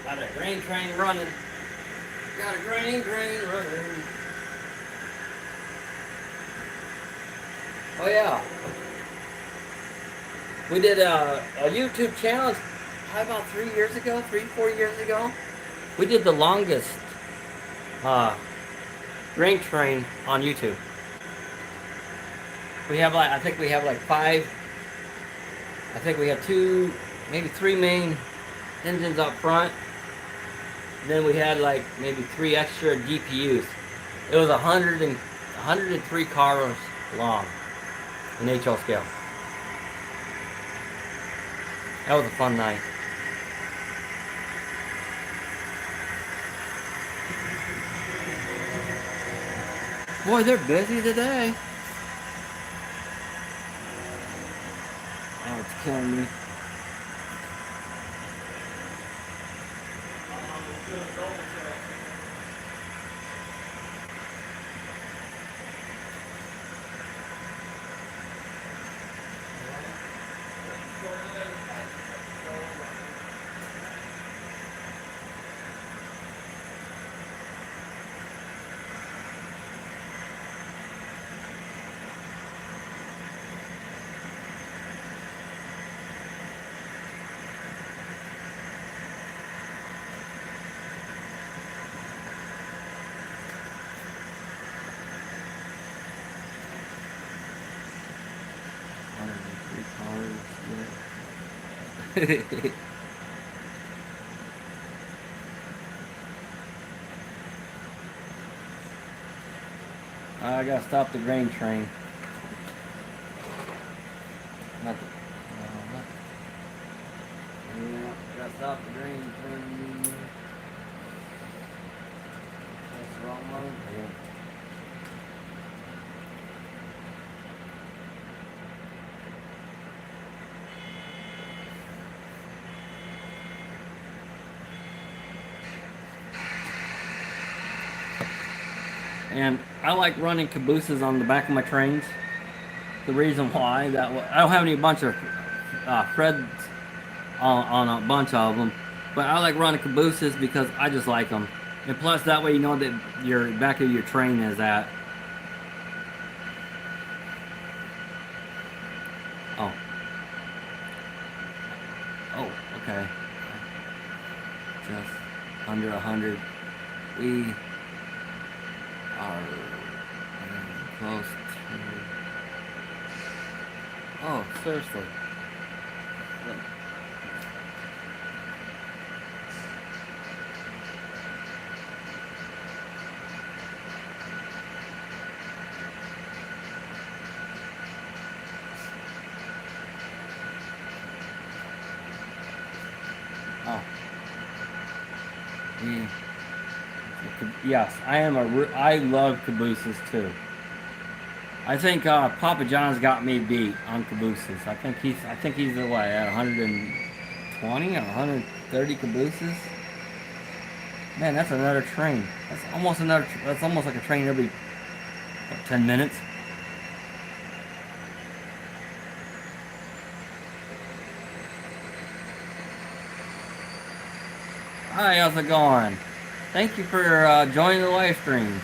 Got a grain train running. Got a grain train running. Oh yeah. We did a YouTube challenge probably about 3 years ago, 4 years ago. We did the longest grain train on YouTube. We have I think we have 5. I think we have 2, maybe 3 main engines up front. Then we had maybe 3 extra DPUs. It was 103 cars long in HL scale. That was a fun night. Boy, they're busy today. Oh, it's killing me. I gotta stop the grain train. Not the, yeah, gotta stop the grain train. That's the wrong one. Yeah. And I like running cabooses on the back of my trains. The reason why I don't have any bunch of threads on a bunch of them, but I like running cabooses because I just like them. And plus, that way you know that your back of your train is at. Oh. Oh, okay. Just under 100. We are close to. Oh, seriously. Look. Oh. Yeah. Yes, I love cabooses too. I think Papa John's got me beat on cabooses. I think he's what, at 120 or 130 cabooses. Man, that's another train. That's almost like a train every what, 10 minutes. Hi, how's it going? Thank you for joining the live stream.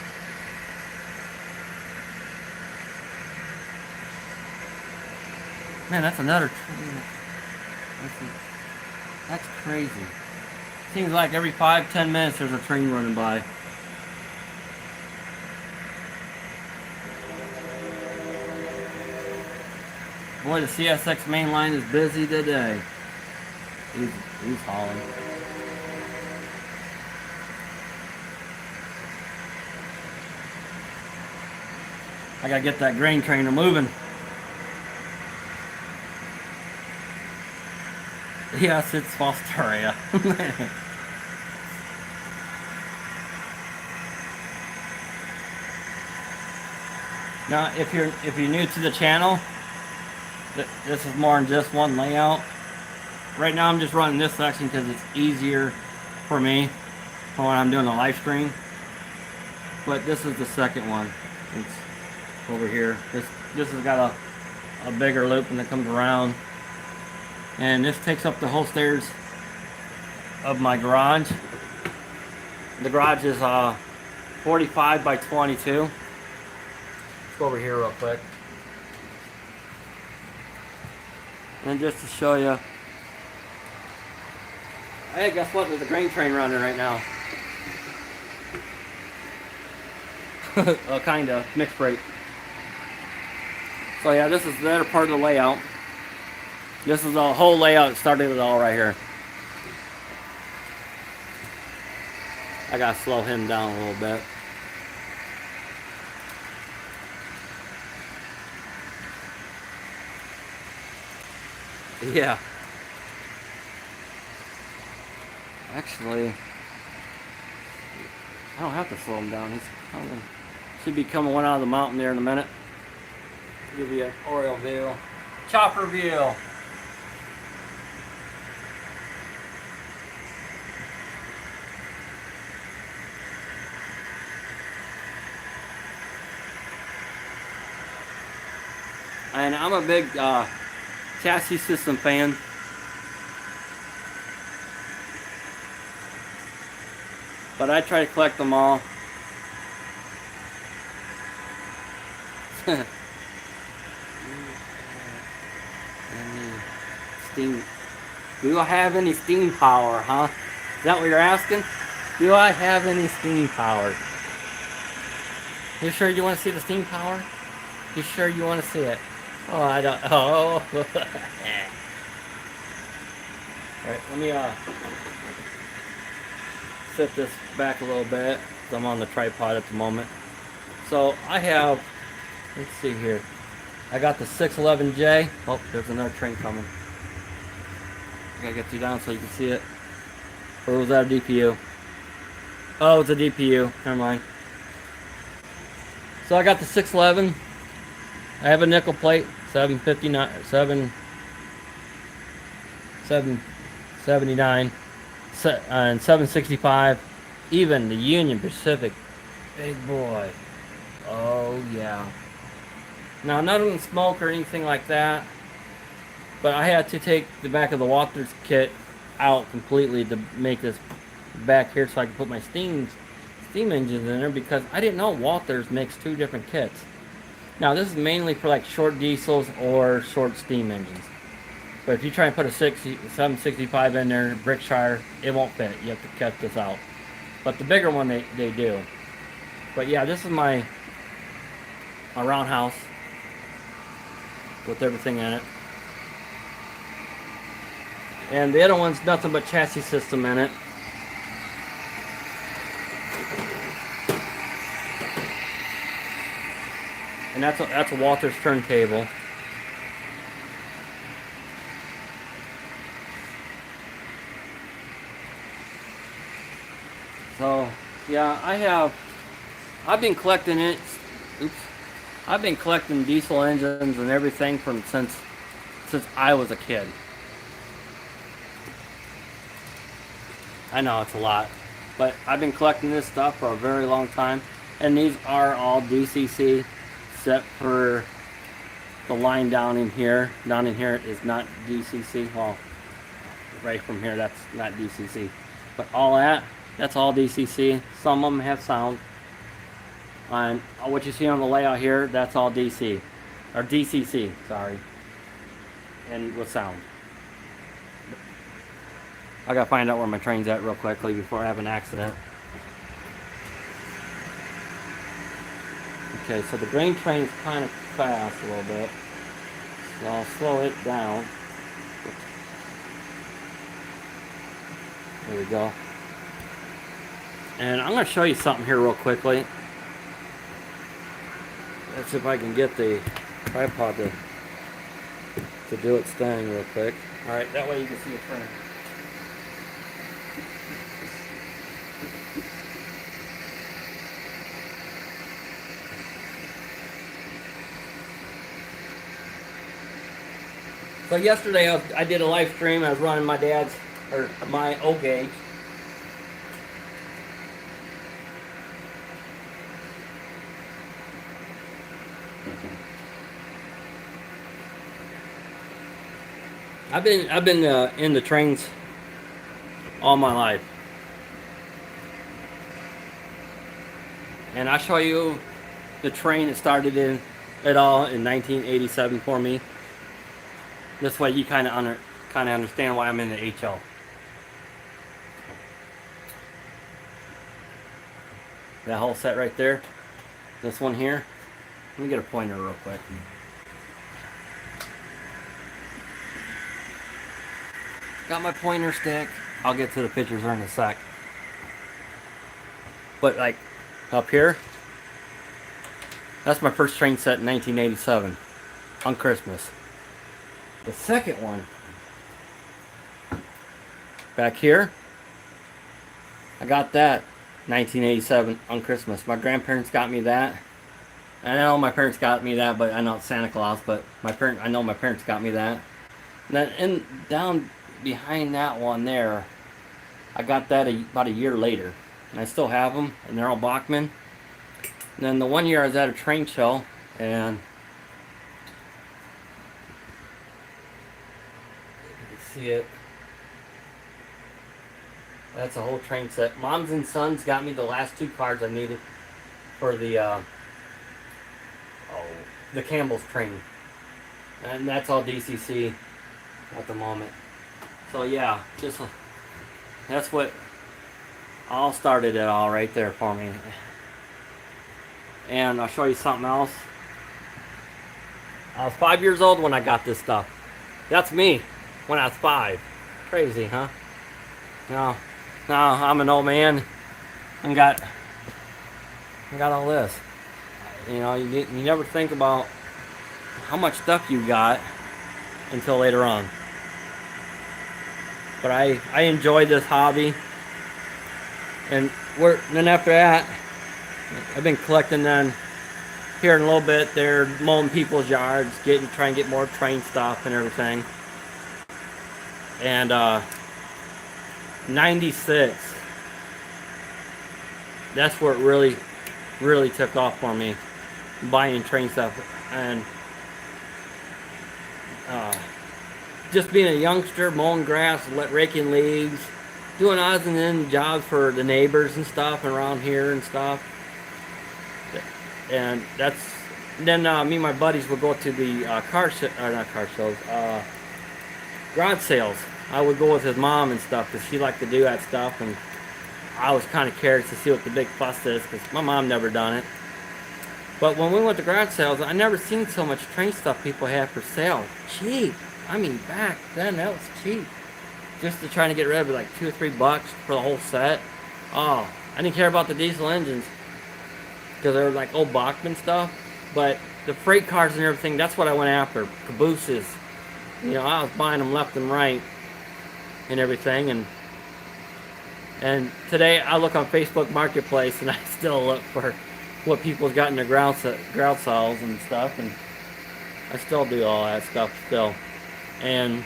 Man, that's another train. That's crazy. Seems like every 5-10 minutes there's a train running by. Boy, the CSX main line is busy today. He's hauling. I gotta get that grain trainer moving. Yes, it's Fostoria. Now, if you're new to the channel, this is more than just one layout. Right now, I'm just running this section because it's easier for me for when I'm doing a live stream. But this is the second one. It's over here. This has got a bigger loop and it comes around. And this takes up the whole stairs of my garage. The garage is 45 by 22. Let's go over here real quick. And just to show you, hey, guess what? There's a grain train running right now. Kind of mixed freight. So yeah, this is the other part of the layout. This is the whole layout. It started it all right here. I gotta slow him down a little bit. Yeah. Actually, I don't have to slow him down. He's coming Should be coming one out of the mountain there in a minute. Give you an aerial view. Chopper view. And I'm a big chassis system fan. But I try to collect them all. Any steam? Do I have any steam power, huh? Is that what you're asking? Do I have any steam power? You sure you want to see the steam power? You sure you want to see it? Oh, I don't. Oh. Alright, let me set this back a little bit. I'm on the tripod at the moment. So I have, let's see here. I got the 611J. Oh, there's another train coming. I gotta get you down so you can see it. Or was that a DPU? Oh, it's a DPU. Never mind. So I got the 611. I have a nickel plate, 759, 779, and 765. Even the Union Pacific, big boy. Oh yeah. Now none of them smoke or anything like that, but I had to take the back of the Walters kit out completely to make this back here so I can put my steam engines in there, because I didn't know Walters makes two different kits. Now this is mainly for like short diesels or short steam engines. But if you try and put a 765 in there, Brickshire, it won't fit. You have to cut this out. But the bigger one, they do. But yeah, this is my roundhouse with everything in it. And the other one's nothing but chassis system in it. And that's a Walters turntable. So yeah, I've been collecting it. Oops. I've been collecting diesel engines and everything since I was a kid. I know it's a lot, but I've been collecting this stuff for a very long time, and these are all DCC, except for the line down in here. Down in here is not DCC. Well, right from here, that's not DCC, but all that's all DCC. Some of them have sound. And what you see on the layout here, that's all DC, or DCC, sorry, and with sound. I gotta find out where my train's at real quickly before I have an accident. Okay, so the grain train's kind of fast a little bit, so I'll slow it down. There we go. And I'm gonna show you something here real quickly. Let's see if I can get the tripod to do its thing real quick. Alright, that way you can see the train. So yesterday I did a live stream. I was running my O gauge. I've been in the trains all my life, and I'll show you the train that started it all in 1987 for me. This way you kind of understand why I'm in the HL. That whole set right there. This one here. Let me get a pointer real quick. Got my pointer stick. I'll get to the pictures in a sec. But like up here, that's my first train set in 1987 on Christmas. The second one back here, I got that 1987 on Christmas. My grandparents got me that. I know my parents got me that, but I know it's Santa Claus. But I know my parents got me that. And then down behind that one there, I got that about a year later, and I still have them, and they're all Bachman. And then the one year I was at a train show, and you can see it. That's a whole train set. Moms and Sons got me the last 2 cars I needed for the Campbell's train, and that's all DCC at the moment. So yeah, just that's what all started it all right there for me. And I'll show you something else. I was 5 years old when I got this stuff. That's me when I was 5. Crazy, huh? Now I'm an old man and got all this. You know, you never think about how much stuff you got until later on. But I enjoy this hobby, and then after that, I've been collecting. Then here in a little bit, they're mowing people's yards, trying to get more train stuff and everything. And 96, that's where it really took off for me, buying train stuff. And just being a youngster, mowing grass, raking leaves, doing odds and ends jobs for the neighbors and stuff around here and stuff. And then me and my buddies would go to the garage sales. I would go with his mom and stuff because she liked to do that stuff, and I was kind of curious to see what the big fuss is because my mom never done it. But when we went to garage sales, I never seen so much train stuff people had for sale. Cheap. I mean, back then that was cheap. Just to try to get rid of it, like $2 or $3 for the whole set. Oh, I didn't care about the diesel engines because they were like old Bachman stuff. But the freight cars and everything, that's what I went after. Cabooses. You know, I was buying them left and right and everything. And today I look on Facebook Marketplace and I still look for what people's got in their ground saws and stuff, and I still do all that stuff still. And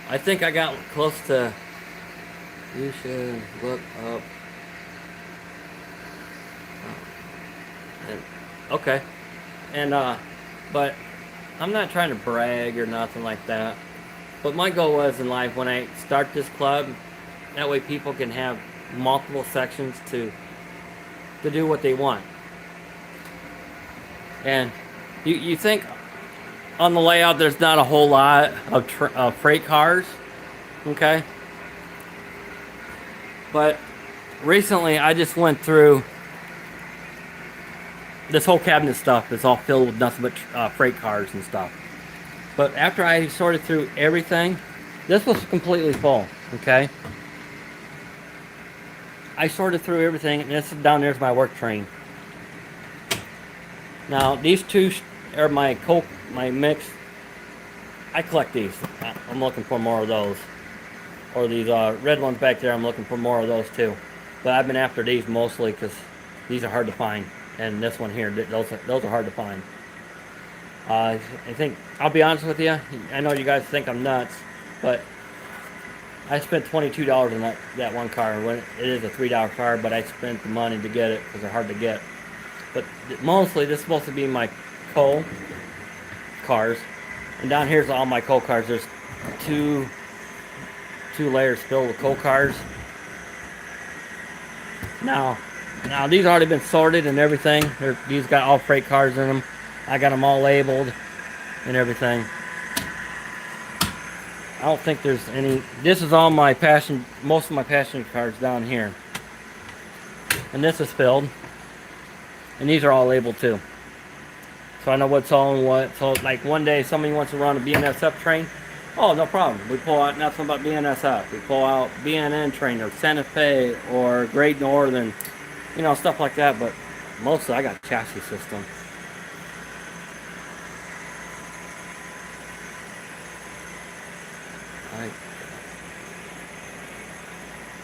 I think I got close to, you should look up, okay, and but I'm not trying to brag or nothing like that, but my goal was in life when I start this club, that way people can have multiple sections to do what they want. And you think on the layout there's not a whole lot of freight cars, okay? But recently I just went through this whole cabinet stuff. It's all filled with nothing but freight cars and stuff. But after I sorted through everything, this was completely full, okay? I sorted through everything, and this down there's my work train. Now these two are my mix. I collect these. I'm looking for more of those. Or these red ones back there. I'm looking for more of those too. But I've been after these mostly because these are hard to find, and this one here, those are hard to find. I think I'll be honest with you. I know you guys think I'm nuts, but I spent $22 on that one car. It is a $3 car, but I spent the money to get it because they're hard to get. But mostly, this is supposed to be my coal cars. And down here's all my coal cars. There's two layers filled with coal cars. Now these already been sorted and everything. These got all freight cars in them. I got them all labeled and everything. I don't think there's any. This is all my most of my passenger cars down here. And this is filled. And these are all labeled too. So I know what's all and what. So like one day somebody wants to run a BNSF train. Oh, no problem. We pull out nothing but BNSF. We pull out BNN train or Santa Fe or Great Northern. You know, stuff like that. But mostly I got chassis system.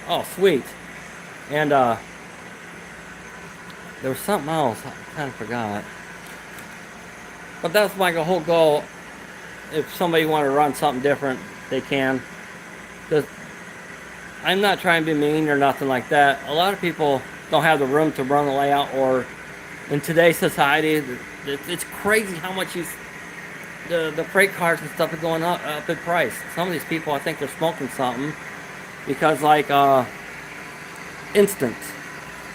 Oh, sweet. And There was something else. I kind of forgot. But that's my whole goal. If somebody want to run something different, they can. Because I'm not trying to be mean or nothing like that. A lot of people don't have the room to run the layout, or in today's society, it's crazy how much the freight cars and stuff are going up in price. Some of these people, I think they're smoking something, because like Instant,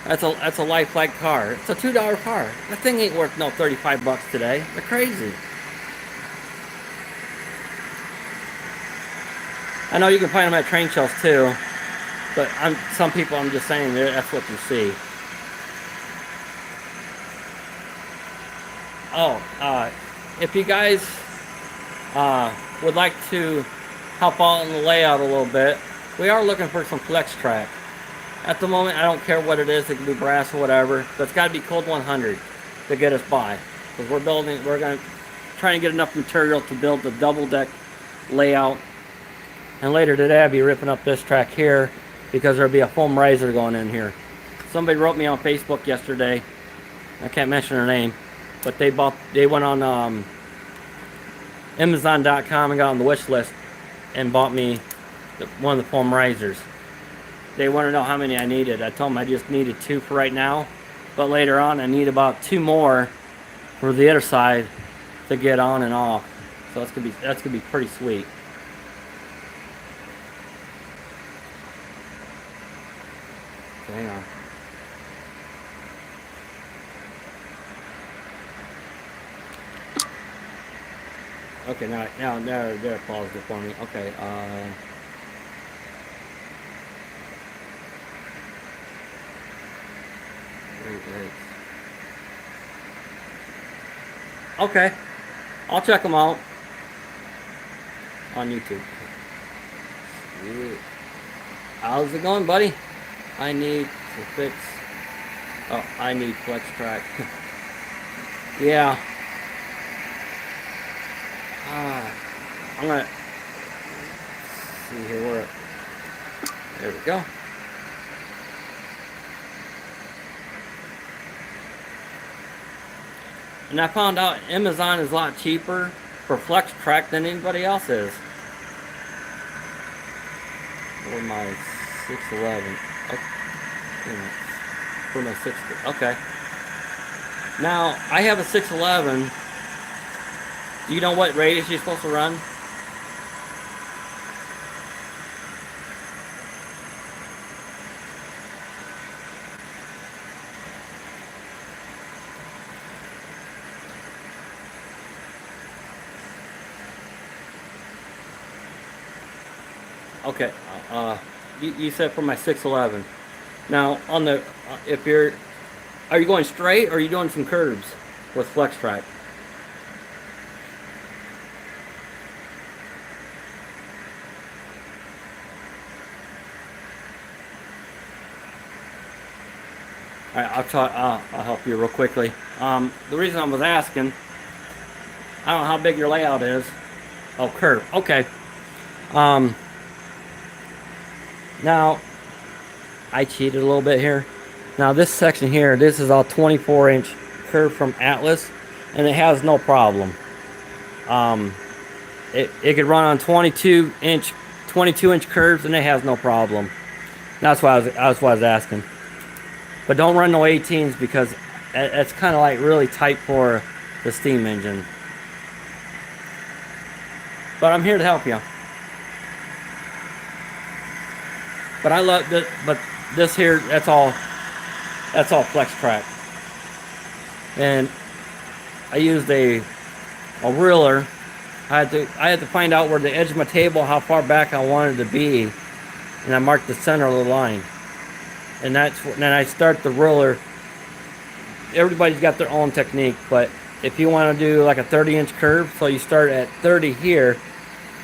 that's a life flight car. It's a $2 car. That thing ain't worth no 35 bucks today. They're crazy. I know you can find them at train shows too, but some people, I'm just saying, that's what you see. Oh, if you guys would like to help out in the layout a little bit, we are looking for some flex track. At the moment, I don't care what it is. It can be brass or whatever, but it's got to be cold 100 to get us by. Because we're going to try and get enough material to build the double deck layout. And later today, I'll be ripping up this track here because there'll be a foam riser going in here. Somebody wrote me on Facebook yesterday. I can't mention her name, but they went on Amazon.com and got on the wish list and bought me one of the foam risers. They want to know how many I needed. I told them I just needed 2 for right now, but later on I need about 2 more for the other side to get on and off. So that's gonna be pretty sweet. So hang on. Okay, now they're paused it for me. Okay, okay, I'll check them out on YouTube. How's it going, buddy? I need to fix. Oh, I need flex track. Yeah. I'm gonna see here where. There we go. And I found out Amazon is a lot cheaper for flex track than anybody else is. For my 611. Okay. For my 6. Okay. Now I have a 611. Do you know what radius you're supposed to run? Okay, you said for my 611. Now, on the, are you going straight or are you doing some curves with flex track? All right, I'll help you real quickly. The reason I was asking, I don't know how big your layout is. Oh, curve. Okay. Now, I cheated a little bit here. Now this section here, this is all 24-inch curve from Atlas, and it has no problem. It could run on 22-inch curves, and it has no problem. That's why I was asking. But don't run no 18s because it's kind of like really tight for the steam engine. But I'm here to help you. But I love this. But this here, that's all flex track. And I used a ruler. I had to find out where the edge of my table, how far back I wanted to be, and I marked the center of the line. And then I start the ruler. Everybody's got their own technique, but if you want to do like a 30-inch curve, so you start at 30 here,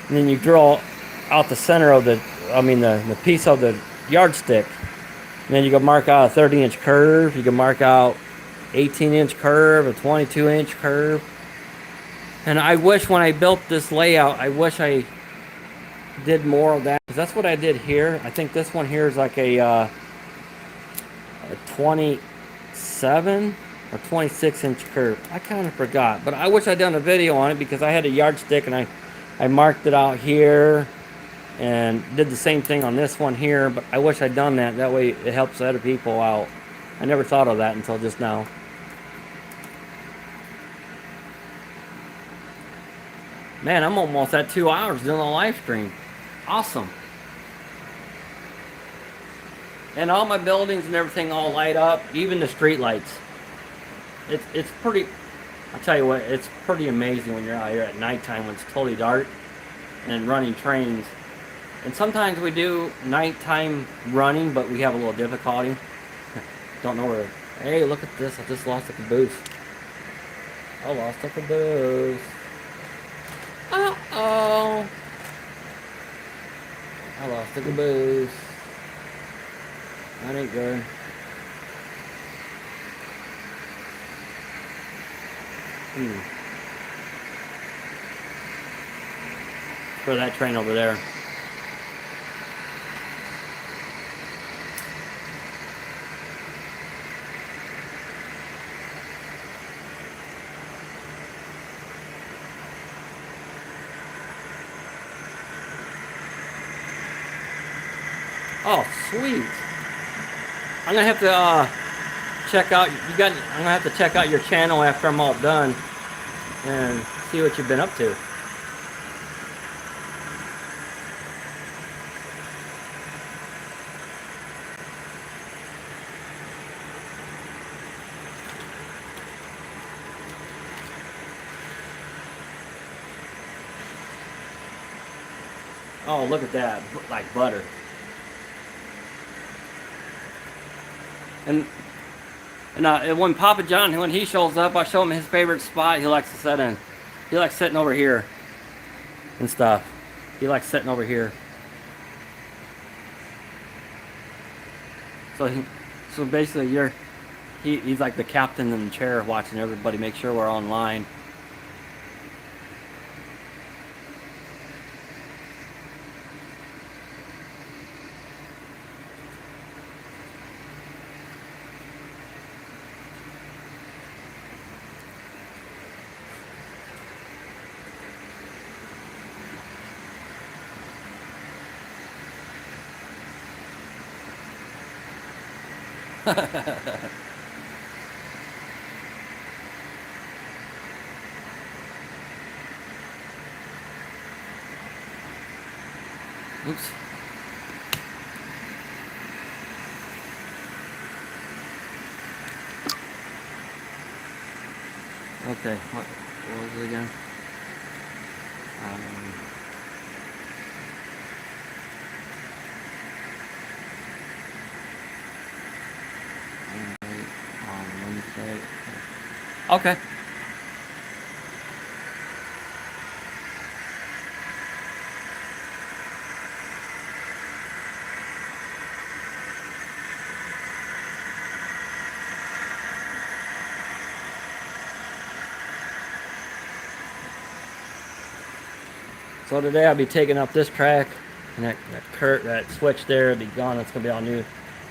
and then you draw out the center of the piece of the yardstick. And then you can mark out a 30-inch curve. You can mark out 18-inch curve, a 22-inch curve. And I wish when I built this layout, I wish I did more of that. Because that's what I did here. I think this one here is like a 20, 27 or 26-inch curve. I kind of forgot, but I wish I'd done a video on it because I had a yardstick and I marked it out here and did the same thing on this one here, but I wish I'd done that. That way it helps other people out. I never thought of that until just now. Man, I'm almost at 2 hours doing a live stream. Awesome. And all my buildings and everything all light up, even the street lights. It's pretty, I'll tell you what, it's pretty amazing when you're out here at nighttime when it's totally dark and running trains. And sometimes we do nighttime running, but we have a little difficulty. Don't know where. Hey, look at this. I just lost a caboose. I lost a caboose. Uh-oh. I lost a caboose. That ain't good. For that train over there. Oh, sweet. I'm gonna have to check out. I'm gonna have to check out your channel after I'm all done and see what you've been up to. Oh, look at that, like butter. And when Papa John, when he shows up, I show him his favorite spot he likes to sit in. He likes sitting over here and stuff. He likes sitting over here. So basically, he's like the captain in the chair, watching everybody make sure we're online. Oops. Okay, what was it again? On Wednesday. Okay. So today I'll be taking up this track, and that switch there will be gone. It's gonna be a new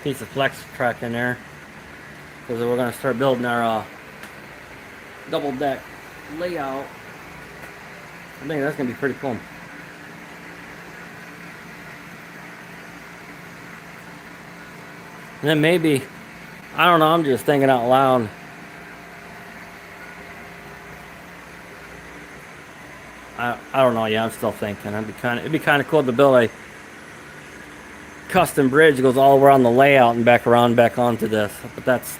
piece of flex track in there, because we're gonna start building our double deck layout. I think that's gonna be pretty cool. And then maybe, I don't know, I'm just thinking out loud. I don't know. Yeah, I'm still thinking. It'd be kind of cool to build a custom bridge that goes all around the layout and back around, back onto this. But that's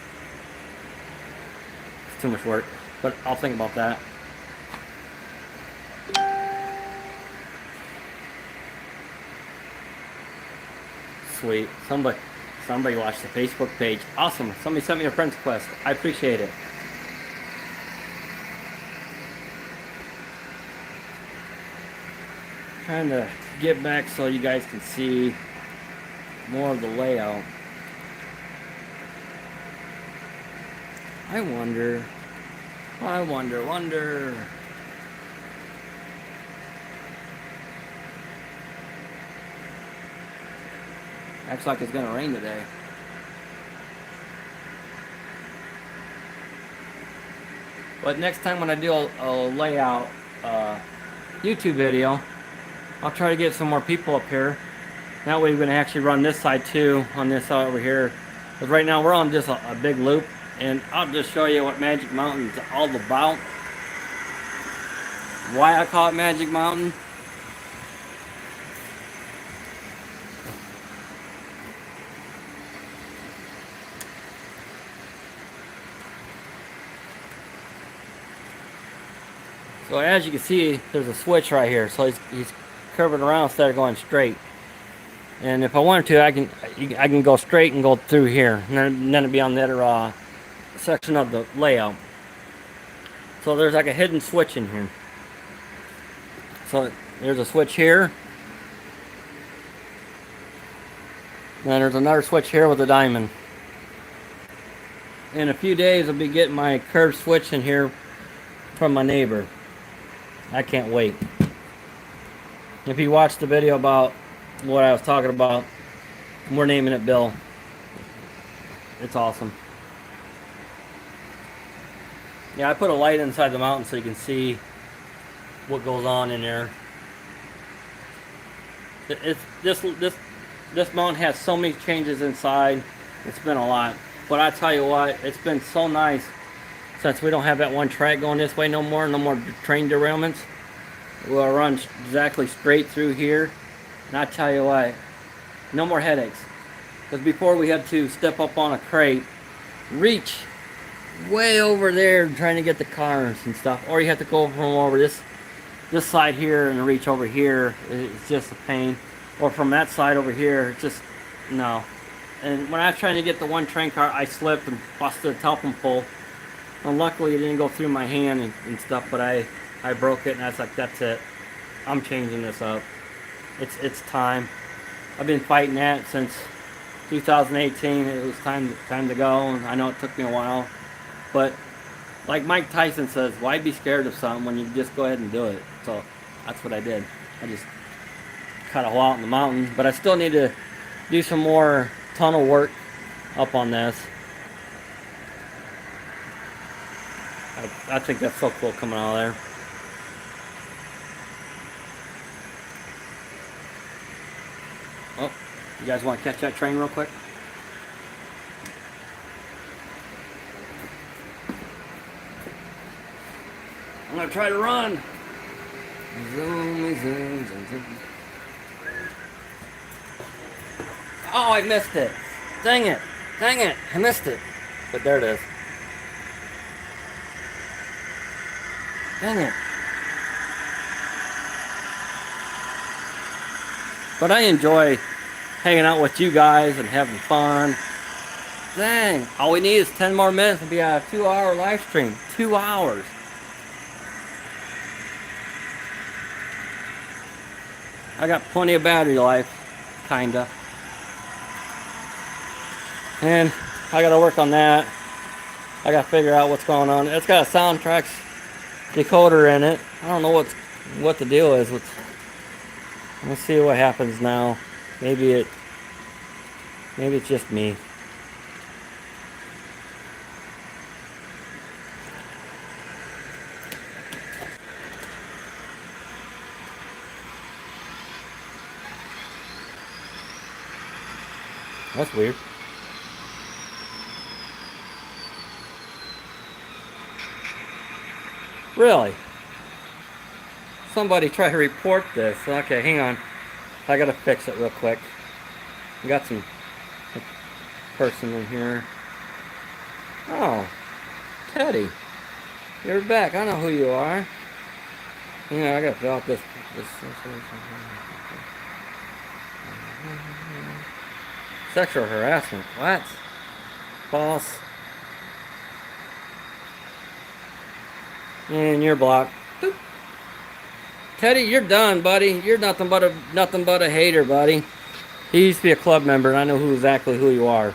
too much work. But I'll think about that. Sweet. Somebody watched the Facebook page. Awesome. Somebody sent me a friend request. I appreciate it. Trying to get back so you guys can see more of the layout. I wonder. Acts like it's gonna rain today. But next time when I do a layout YouTube video, I'll try to get some more people up here. That way we're going to actually run this side too, on this side over here. Because right now we're on just a big loop. And I'll just show you what Magic Mountain is all about. Why I call it Magic Mountain. So as you can see, there's a switch right here. So he's curving around instead of going straight. And if I wanted to, I can go straight and go through here, and then it'd be on the other section of the layout. So there's like a hidden switch in here. So there's a switch here. And then there's another switch here with a diamond. In a few days, I'll be getting my curved switch in here from my neighbor. I can't wait. If you watched the video about what I was talking about, we're naming it Bill. It's awesome. Yeah, I put a light inside the mountain so you can see what goes on in there. This mountain has so many changes inside. It's been a lot. But I tell you what, it's been so nice since we don't have that one track going this way no more train derailments. We'll run exactly straight through here. And I tell you what, no more headaches. Because before we had to step up on a crate, reach way over there trying to get the cars and stuff. Or you have to go from over this side here and reach over here. It's just a pain. Or from that side over here, it's just, no. And when I was trying to get the one train car, I slipped and busted a telephone pole. And luckily it didn't go through my hand and stuff, but I broke it, and I was like, that's it. I'm changing this up. It's time. I've been fighting that since 2018. It was time to go, and I know it took me a while. But like Mike Tyson says, why be scared of something when you just go ahead and do it? So that's what I did. I just cut a hole out in the mountain, but I still need to do some more tunnel work up on this. I think that's so cool coming out of there. Oh, you guys want to catch that train real quick? I'm going to try to run. Zoom, zoom, zoom, zoom. Oh, I missed it. Dang it. Dang it. I missed it. But there it is. Dang it. But I enjoy hanging out with you guys and having fun. Dang. All we need is 10 more minutes to be a 2-hour live stream. 2 hours. I got plenty of battery life. Kinda. And I gotta work on that. I gotta figure out what's going on. It's got a soundtracks decoder in it. I don't know what the deal is with. Let's see what happens now. Maybe it's just me. That's weird. Really? Somebody try to report this. Okay, hang on. I gotta fix it real quick. We got some person in here. Oh, Teddy. You're back. I know who you are. Yeah, I gotta fill out this. Sexual harassment. What? False. And you're blocked. Boop. Teddy, you're done, buddy. You're nothing but a hater, buddy. He used to be a club member, and I know exactly who you are.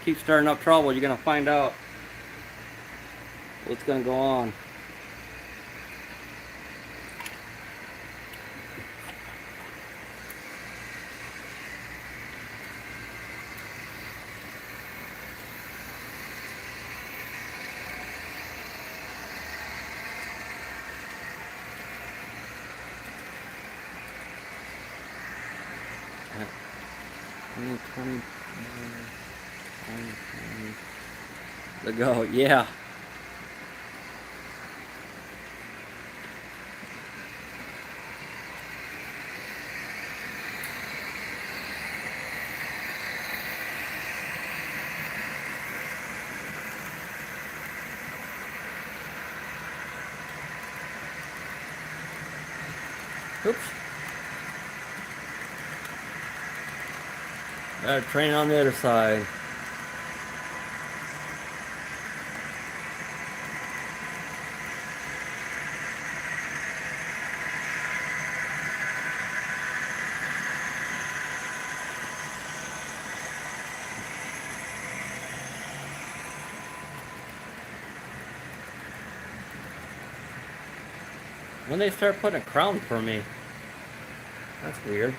Keep stirring up trouble. You're gonna find out what's gonna go on. 20 to go. Yeah. Oops. Got a train on the other side. When they start putting a crown for me? That's weird.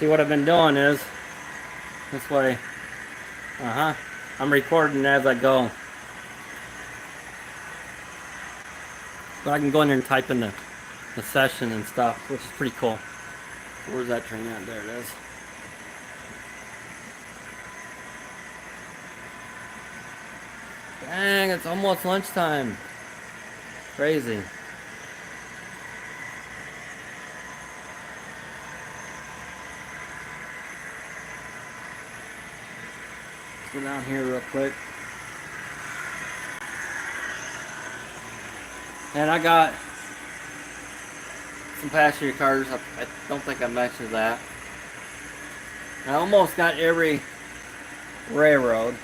See, what I've been doing is this way. I'm recording as I go. But I can go in there and type in the session and stuff, which is pretty cool. Where's that train at? There it is. Dang, it's almost lunchtime. Crazy. Let's go down here real quick. And I got some passenger cars. I don't think I mentioned that. I almost got every railroad.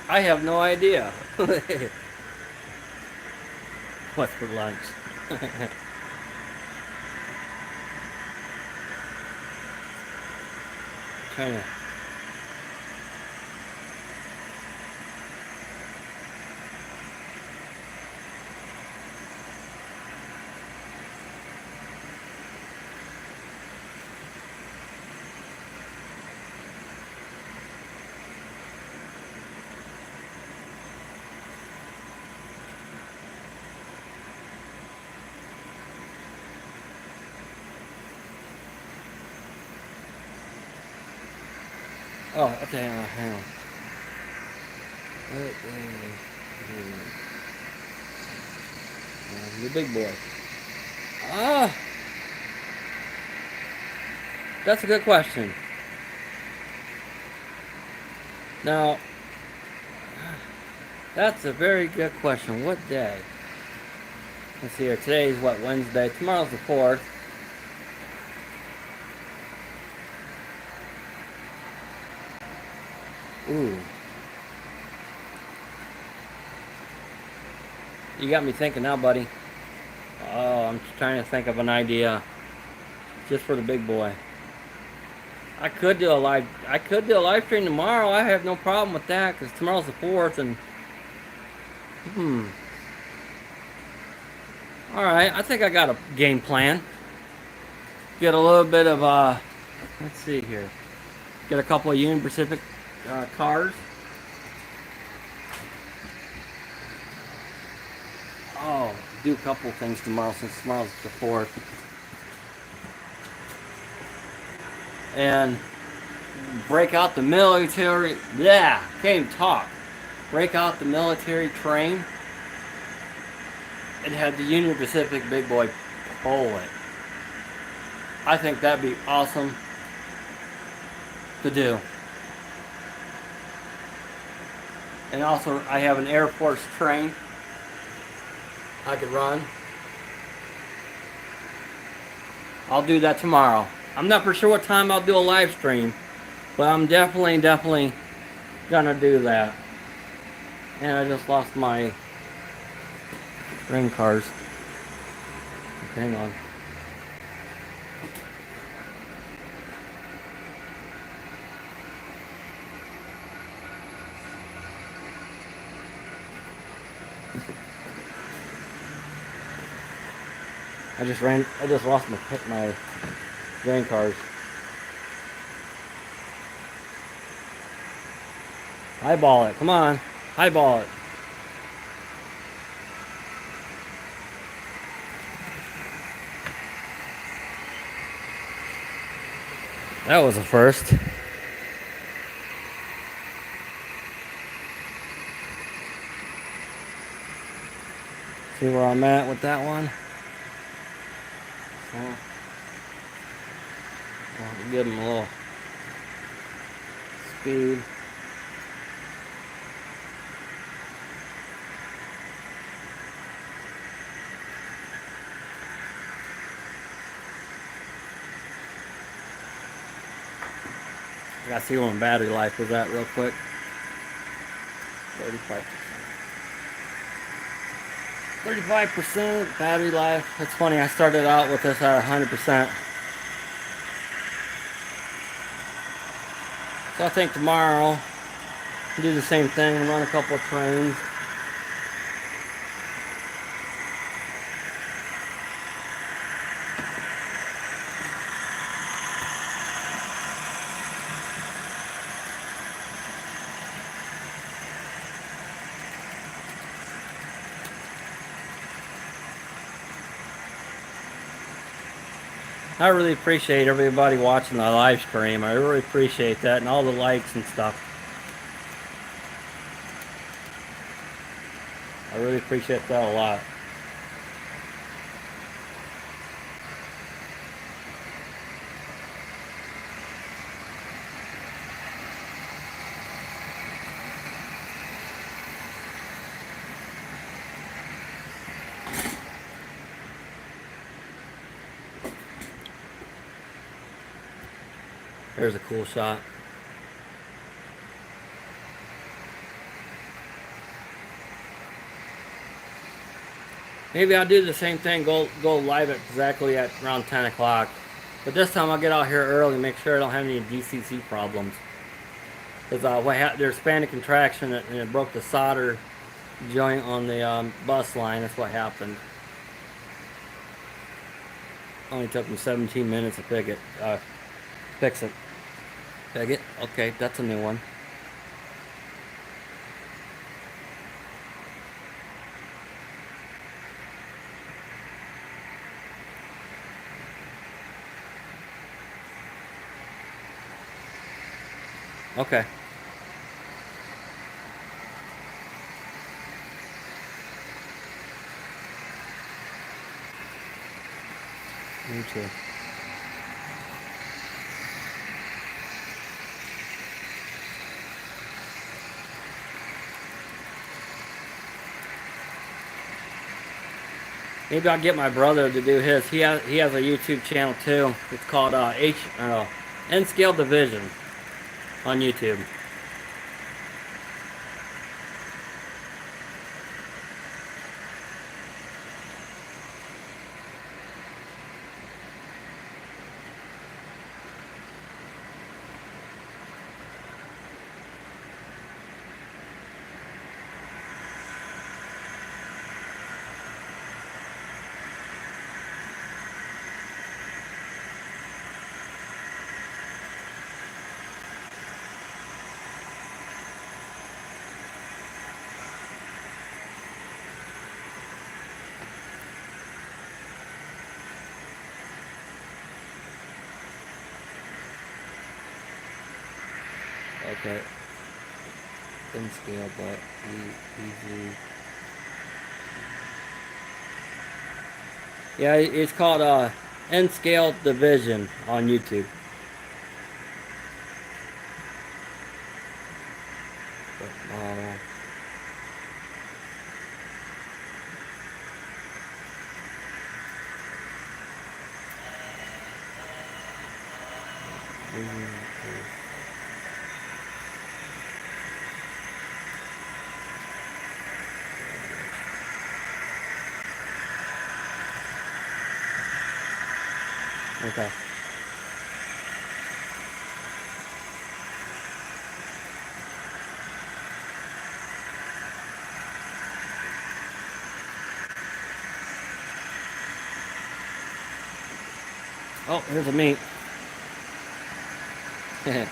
I have no idea. What's for lunch? Trying to. Oh, okay, hang on. The big boy. Ah! That's a good question. Now, that's a very good question. What day? Let's see here. Today's what, Wednesday? Tomorrow's the 4th. Ooh. You got me thinking now, buddy. Oh, I'm just trying to think of an idea. Just for the big boy. I could do a live stream tomorrow. I have no problem with that because tomorrow's the 4th and Alright, I think I got a game plan. Get a little bit of let's see here. Get a couple of Union Pacific cars. Oh, do a couple of things tomorrow since tomorrow's the 4th. And break out the military. Yeah, can't even talk. Break out the military train and have the Union Pacific big boy pull it. I think that'd be awesome to do. And also, I have an Air Force train I could run. I'll do that tomorrow. I'm not for sure what time I'll do a live stream, but I'm definitely gonna do that. And I just lost my ring cars. Hang on. I just lost my grain cars. Highball it, come on. Highball it. That was a first. See where I'm at with that one? So, I'll give him a little speed. I gotta see what my battery life is at real quick. 35% battery life. It's funny, I started out with this at 100%. So I think tomorrow I'll do the same thing, run a couple of trains. I really appreciate everybody watching the live stream. I really appreciate that, and all the likes and stuff. I really appreciate that a lot. There's a cool shot. Maybe I'll do the same thing, go live exactly at around 10 o'clock. But this time I'll get out here early, make sure I don't have any DCC problems. Because there's span of contraction and it broke the solder joint on the bus line. That's what happened. Only took me 17 minutes to fix it. Peg it? Okay, that's a new one. Okay. Me too. Maybe I'll get my brother to do his. He has a YouTube channel too. It's called N Scale Division on YouTube. Okay. Thin scale, but easy. Yeah, it's called N Scale Division on YouTube. Model. Okay. Oh, here's a meat. Yes.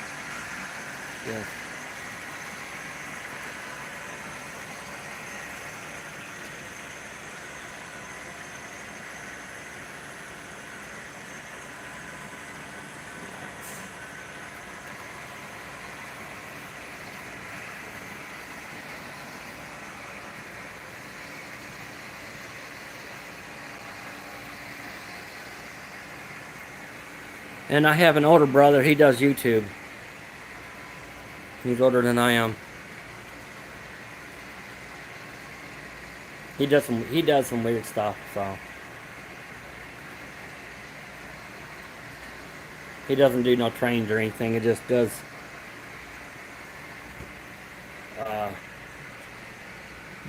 And I have an older brother. He does YouTube. He's older than I am. He does some weird stuff. So he doesn't do no trains or anything. It just does uh,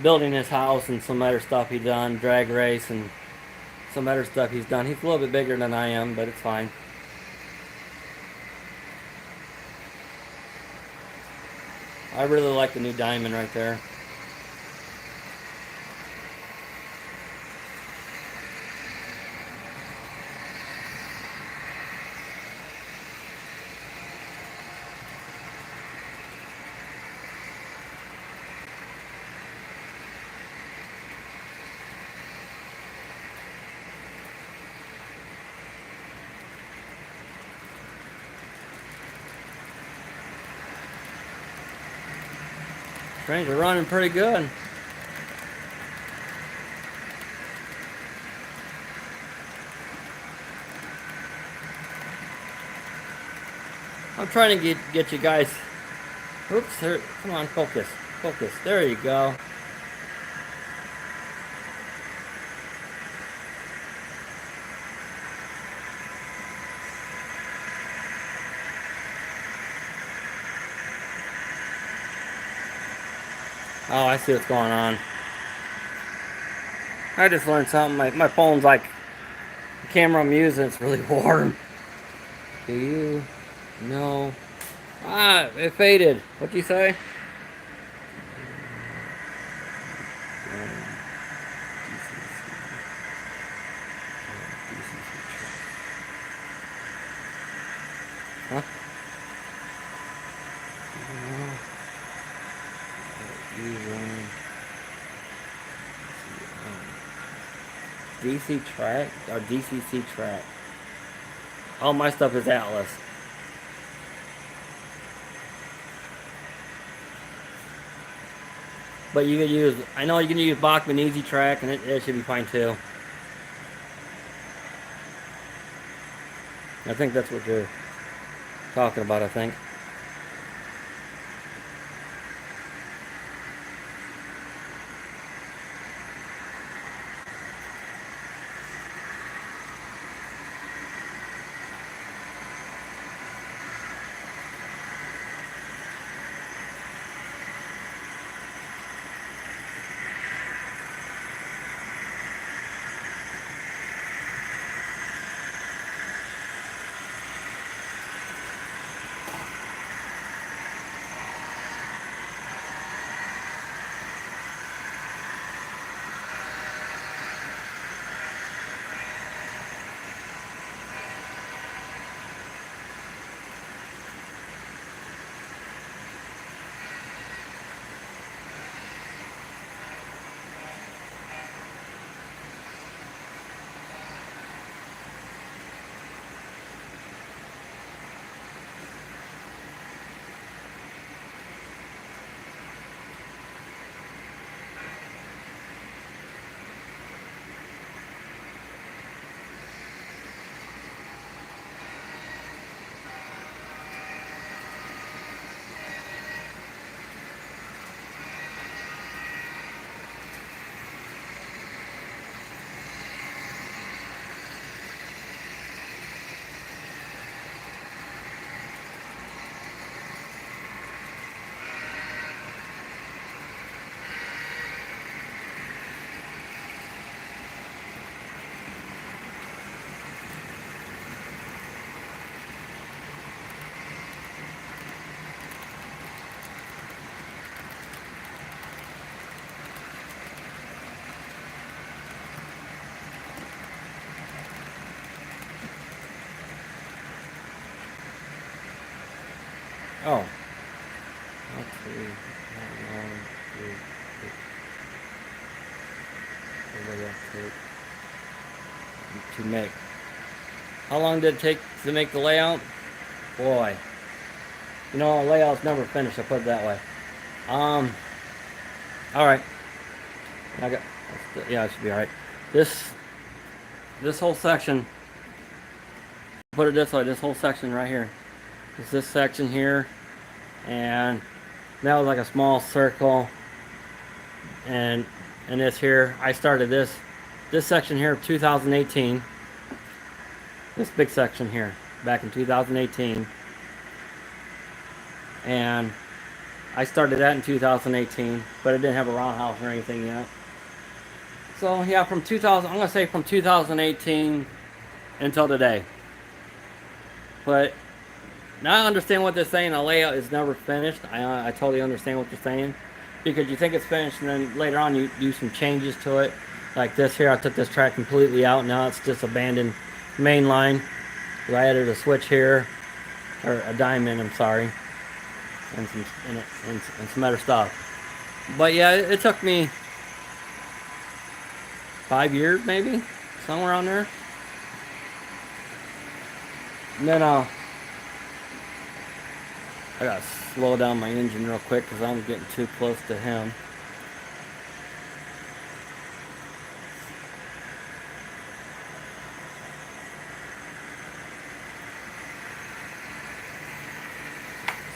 building his house and some other stuff he done, drag race and some other stuff he's done. He's a little bit bigger than I am, but it's fine. I really like the new diamond right there. Trains are running pretty good. I'm trying to get you guys. Oops, come on, focus. Focus. There you go. Oh, I see what's going on. I just learned something. My phone's like, the camera I'm using, it's really warm. Do you know? Ah, it faded. What'd you say? Huh? DC track or DCC track? All my stuff is Atlas. But you can use, I know you can use Bachman Easy Track and it should be fine too. I think that's what you're talking about, I think. Oh. Okay. How long did it take to make? How long did it take to make the layout? Boy. You know, layout's never finished, I'll put it that way. Alright. Yeah, it should be alright. This whole section Put it this way, this whole section right here is this section here, and that was like a small circle, and this here, I started this section here of 2018, this big section here back in 2018, and I started that in 2018, but it didn't have a roundhouse or anything yet. So yeah, from 2000, I'm gonna say from 2018 until today. But now I understand what they're saying. The layout is never finished. I totally understand what they're saying, because you think it's finished, and then later on you do some changes to it. Like this here, I took this track completely out. Now it's just abandoned main line. So I added a switch here, or a diamond. I'm sorry, and some other stuff. But yeah, it took me 5 years, maybe somewhere on there. And then I gotta slow down my engine real quick because I'm getting too close to him.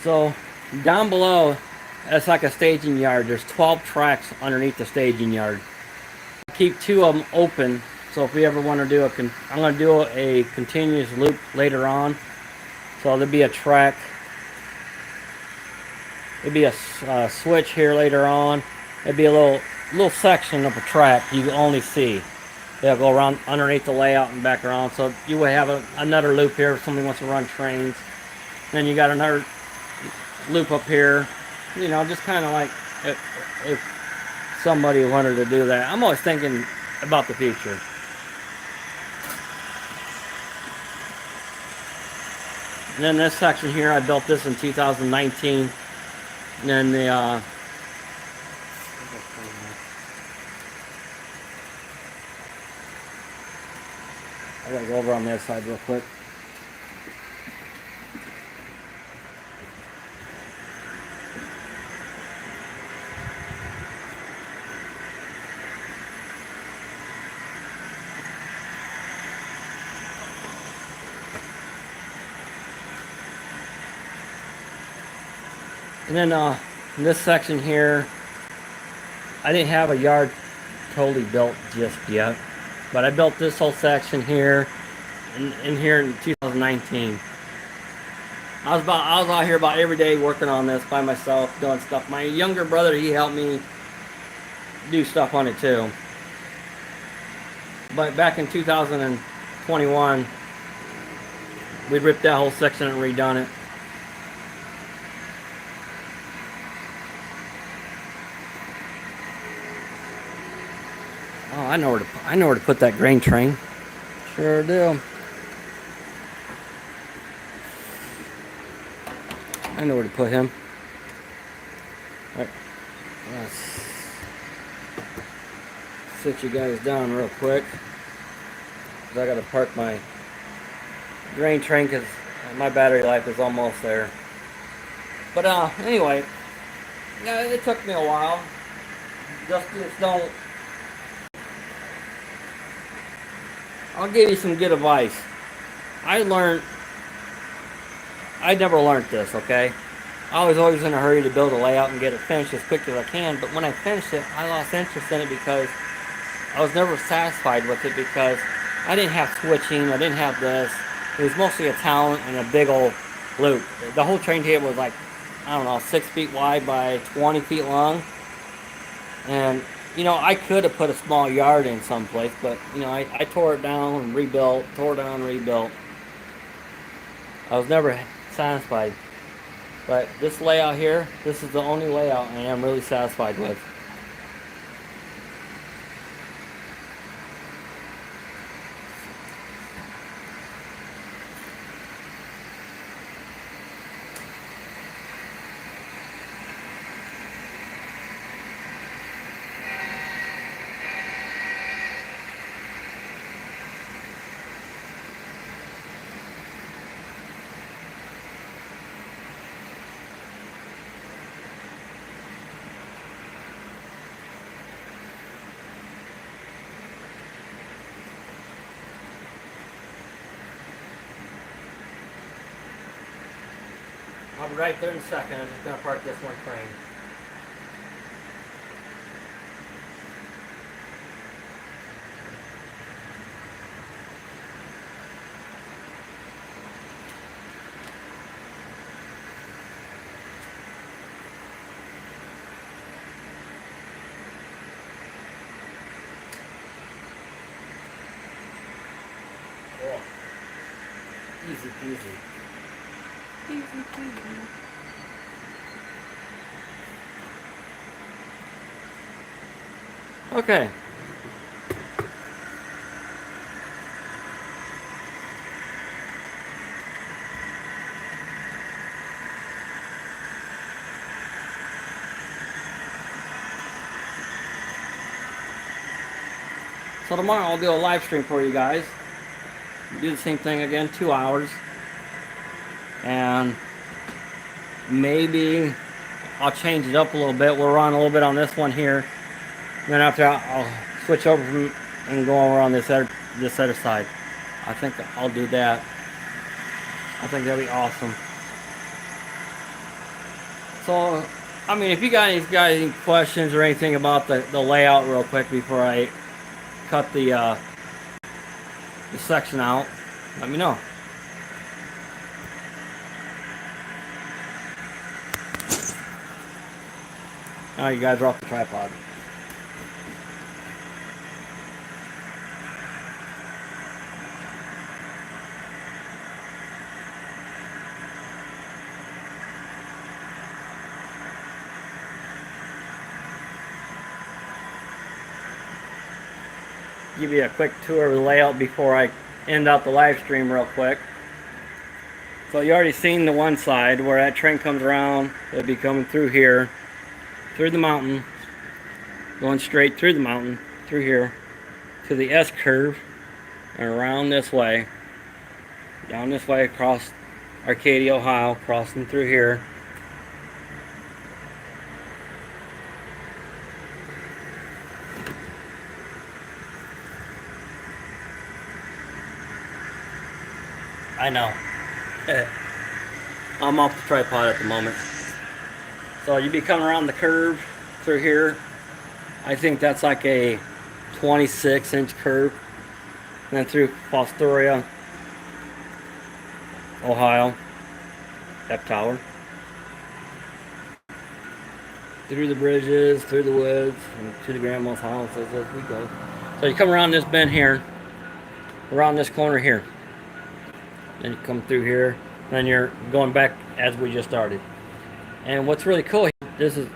So down below, that's like a staging yard. There's 12 tracks underneath the staging yard. Keep 2 of them open, so if we ever want to do I'm going to do a continuous loop later on. So there'll be a track. There'll be a switch here later on. There'll be a little section of a track you can only see. They'll go around underneath the layout and back around. So you will have another loop here if somebody wants to run trains. Then you got another loop up here. You know, just kind of like if somebody wanted to do that. I'm always thinking about the future. And then this section here, I built this in 2019. And then the I gotta go over on that side real quick. And then in this section here, I didn't have a yard totally built just yet, but I built this whole section here in here in 2019. I was out here about every day working on this by myself, doing stuff. My younger brother, he helped me do stuff on it too. But back in 2021, we ripped that whole section and redone it. Oh, I know where to put that grain train. Sure do. I know where to put him. Alright. Let's sit you guys down real quick, because I gotta park my grain train because my battery life is almost there. But anyway, yeah, it took me a while. Just don't. I'll give you some good advice. I never learned this, okay? I was always in a hurry to build a layout and get it finished as quick as I can, but when I finished it, I lost interest in it because I was never satisfied with it, because I didn't have switching, I didn't have this. It was mostly a talent and a big old loop. The whole train table was like, I don't know, 6 feet wide by 20 feet long. And you know, I could have put a small yard in someplace, but you know, I tore it down and rebuilt, tore it down and rebuilt. I was never satisfied. But this layout here, this is the only layout I am really satisfied with. I'll be right there in a second. I'm just going to park this one train. Oh, easy peasy.
Easy peasy.
Okay. So tomorrow I'll do a live stream for you guys. Do the same thing again, 2 hours. And maybe I'll change it up a little bit. We'll run a little bit on this one here. And then after I'll switch over from, and go over on this other side. I think I'll do that. I think that'll be awesome. So, I mean, if you guys got any questions or anything about the layout real quick before I cut the section out, let me know. Now you guys are off the tripod. Give you a quick tour of the layout before I end out the live stream real quick. So you already seen the one side where that train comes around. It'll be coming through here, through the mountain, going straight through the mountain, through here, to the S curve, and around this way, down this way across Arcadia, Ohio, crossing through here. I know. I'm off the tripod at the moment. So you'd be coming around the curve through here. I think that's like a 26-inch curve. And then through Fostoria, Ohio, F Tower. Through the bridges, through the woods, and to the grandma's house as we go. So you come around this bend here, around this corner here. Then you come through here, then you're going back as we just started. And what's really cool, this is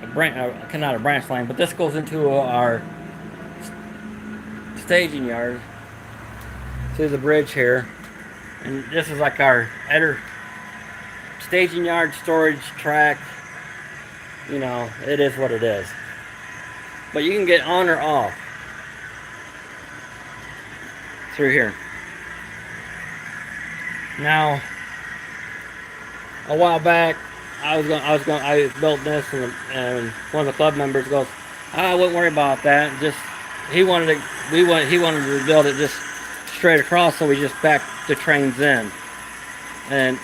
a branch, not a branch line, but this goes into our staging yard through the bridge here. And this is like our staging yard, storage track. You know, it is what it is. But you can get on or off through here. Now, a while back, I built this, and one of the club members goes, "I wouldn't worry about that. Just he wanted to build it just straight across, so we just backed the trains in, and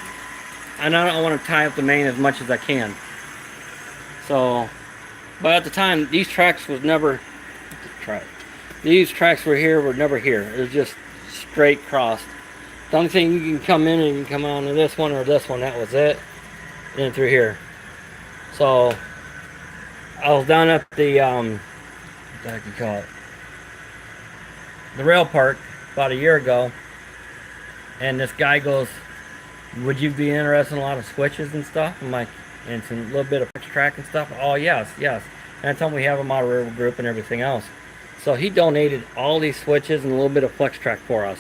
I don't want to tie up the main as much as I can." So, but at the time, these tracks were never here. It was just straight crossed. The only thing you can come in and you can come on to this one or this one, that was it. And through here. So I was down at the what the heck you call it? The rail park about a year ago, and this guy goes, "Would you be interested in a lot of switches and stuff?" I'm like, "And some little bit of track and stuff." "Oh yes." And I told him we have a model rail group and everything else. So he donated all these switches and a little bit of flex track for us.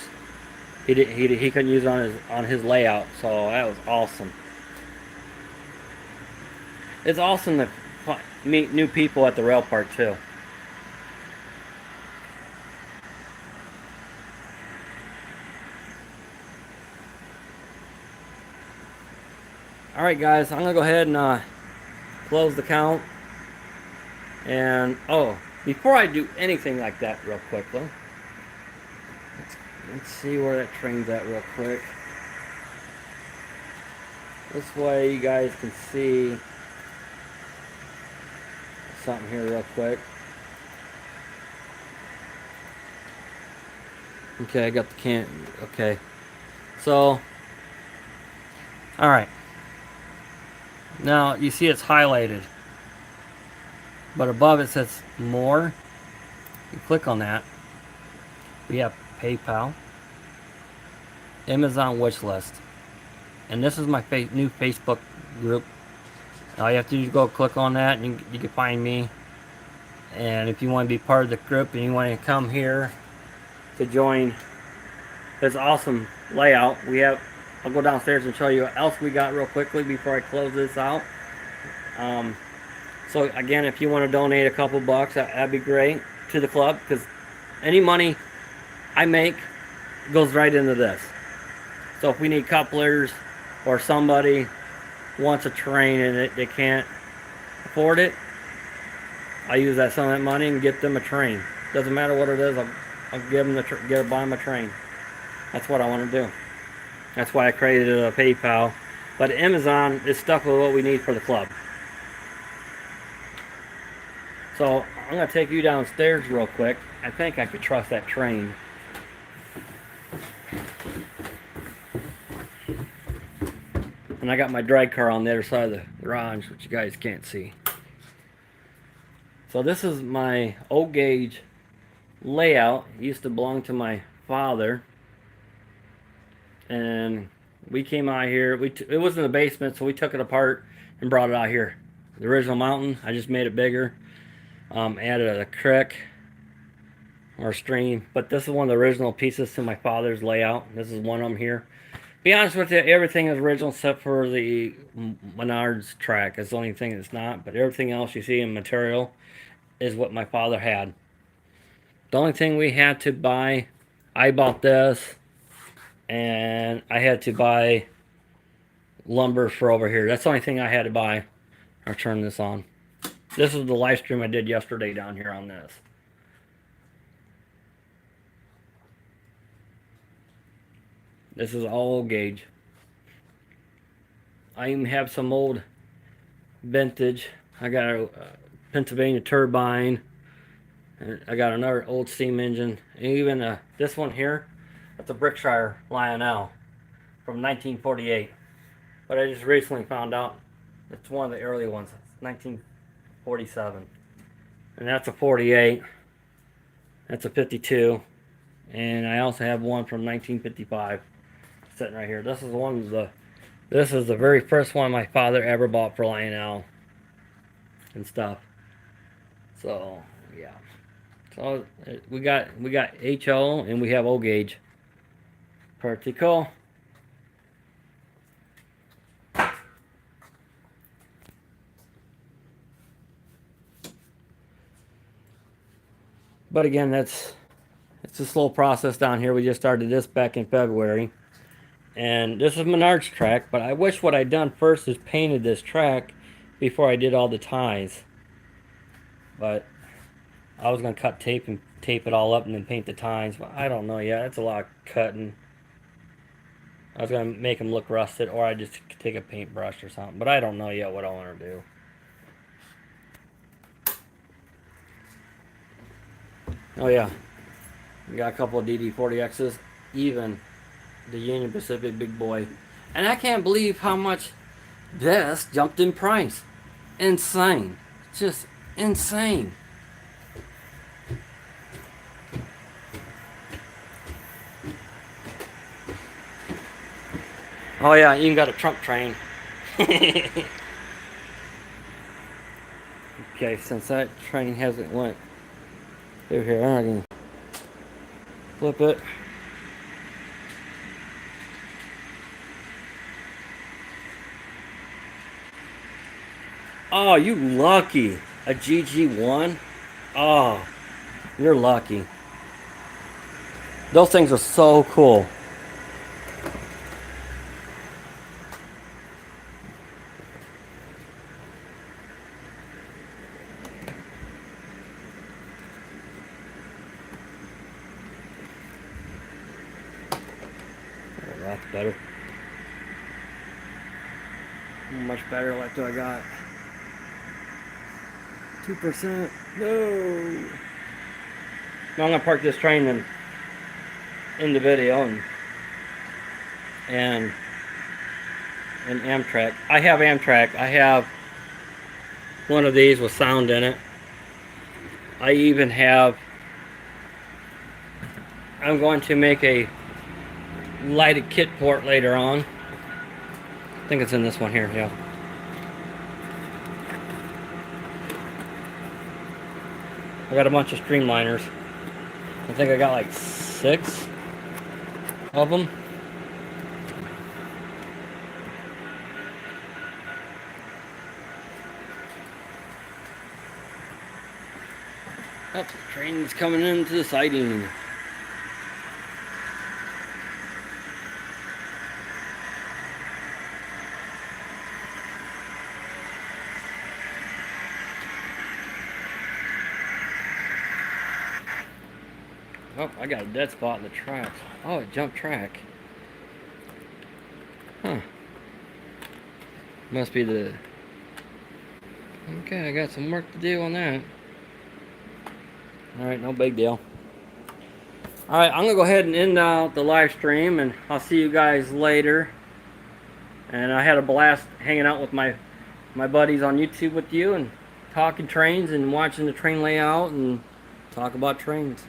He couldn't use it on his layout, so that was awesome. It's awesome to meet new people at the rail park too. Alright guys, I'm going to go ahead and close the count. And, oh, before I do anything like that real quick though, let's see where that train's at real quick. This way you guys can see something here real quick. Okay, I got the can. Okay. So, alright. Now, you see it's highlighted. But above it says more. You click on that. We have PayPal. Amazon wish list. And this is my new Facebook group. All you have to do is go click on that and you can find me. And if you want to be part of the group and you want to come here to join this awesome layout, I'll go downstairs and show you what else we got real quickly before I close this out. So again, if you want to donate a couple bucks, that'd be great to the club, because any money I make goes right into this. So if we need couplers, or somebody wants a train and they can't afford it, I use some of that money and get them a train. Doesn't matter what it is, I'll give them buy them a train. That's what I want to do. That's why I created a PayPal. But Amazon is stuck with what we need for the club. So I'm going to take you downstairs real quick. I think I could trust that train. And I got my drag car on the other side of the garage, which you guys can't see. So this is my old gauge layout. It used to belong to my father. And we came out here. It was in the basement, so we took it apart and brought it out here. The original mountain, I just made it bigger. Added a creek or stream. But this is one of the original pieces to my father's layout. This is one of them here. Be honest with you, everything is original except for the Menards track. It's the only thing that's not. But everything else you see in material is what my father had. The only thing we had to buy, I bought this, and I had to buy lumber for over here. That's the only thing I had to buy. I'll turn this on. This is the live stream I did yesterday down here on this. This is all gauge. I even have some old vintage. I got a Pennsylvania turbine. And I got another old steam engine. And even this one here, that's a Brickshire Lionel from 1948. But I just recently found out it's one of the early ones. It's 1947. And that's a 48. That's a 52. And I also have one from 1955 sitting right here. This is the very first one my father ever bought for Lionel and stuff. So yeah. So we got HO and we have O gauge. Pretty cool. But again, it's a slow process down here. We just started this back in February. And this is Menard's track, but I wish what I'd done first is painted this track before I did all the ties. But I was going to cut tape and tape it all up and then paint the ties. But I don't know yet. That's a lot of cutting. I was going to make them look rusted, or I just take a paintbrush or something. But I don't know yet what I want to do. Oh yeah. We got a couple of DD40Xs. Even the Union Pacific big boy. And I can't believe how much this jumped in price. Insane. Just insane. Oh yeah, even got a trunk train. Okay, since that train hasn't went through here, I can flip it. Oh, you lucky. A GG1? Oh, you're lucky. Those things are so cool. Oh, that's better. How much battery life do I got? 2%. No. Now I'm gonna park this train in the video and Amtrak. I have Amtrak. I have one of these with sound in it. I even have. I'm going to make a lighted kit port later on. I think it's in this one here, yeah. I got a bunch of streamliners. I think I got like 6 of them. Oh, the train's coming into the siding. Oh, I got a dead spot in the tracks. Oh, it jumped track. Huh. Must be the... Okay, I got some work to do on that. Alright, no big deal. Alright, I'm going to go ahead and end out the live stream, and I'll see you guys later. And I had a blast hanging out with my buddies on YouTube with you, and talking trains, and watching the train layout, and talk about trains.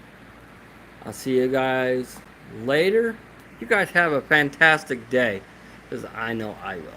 I'll see you guys later. You guys have a fantastic day, because I know I will.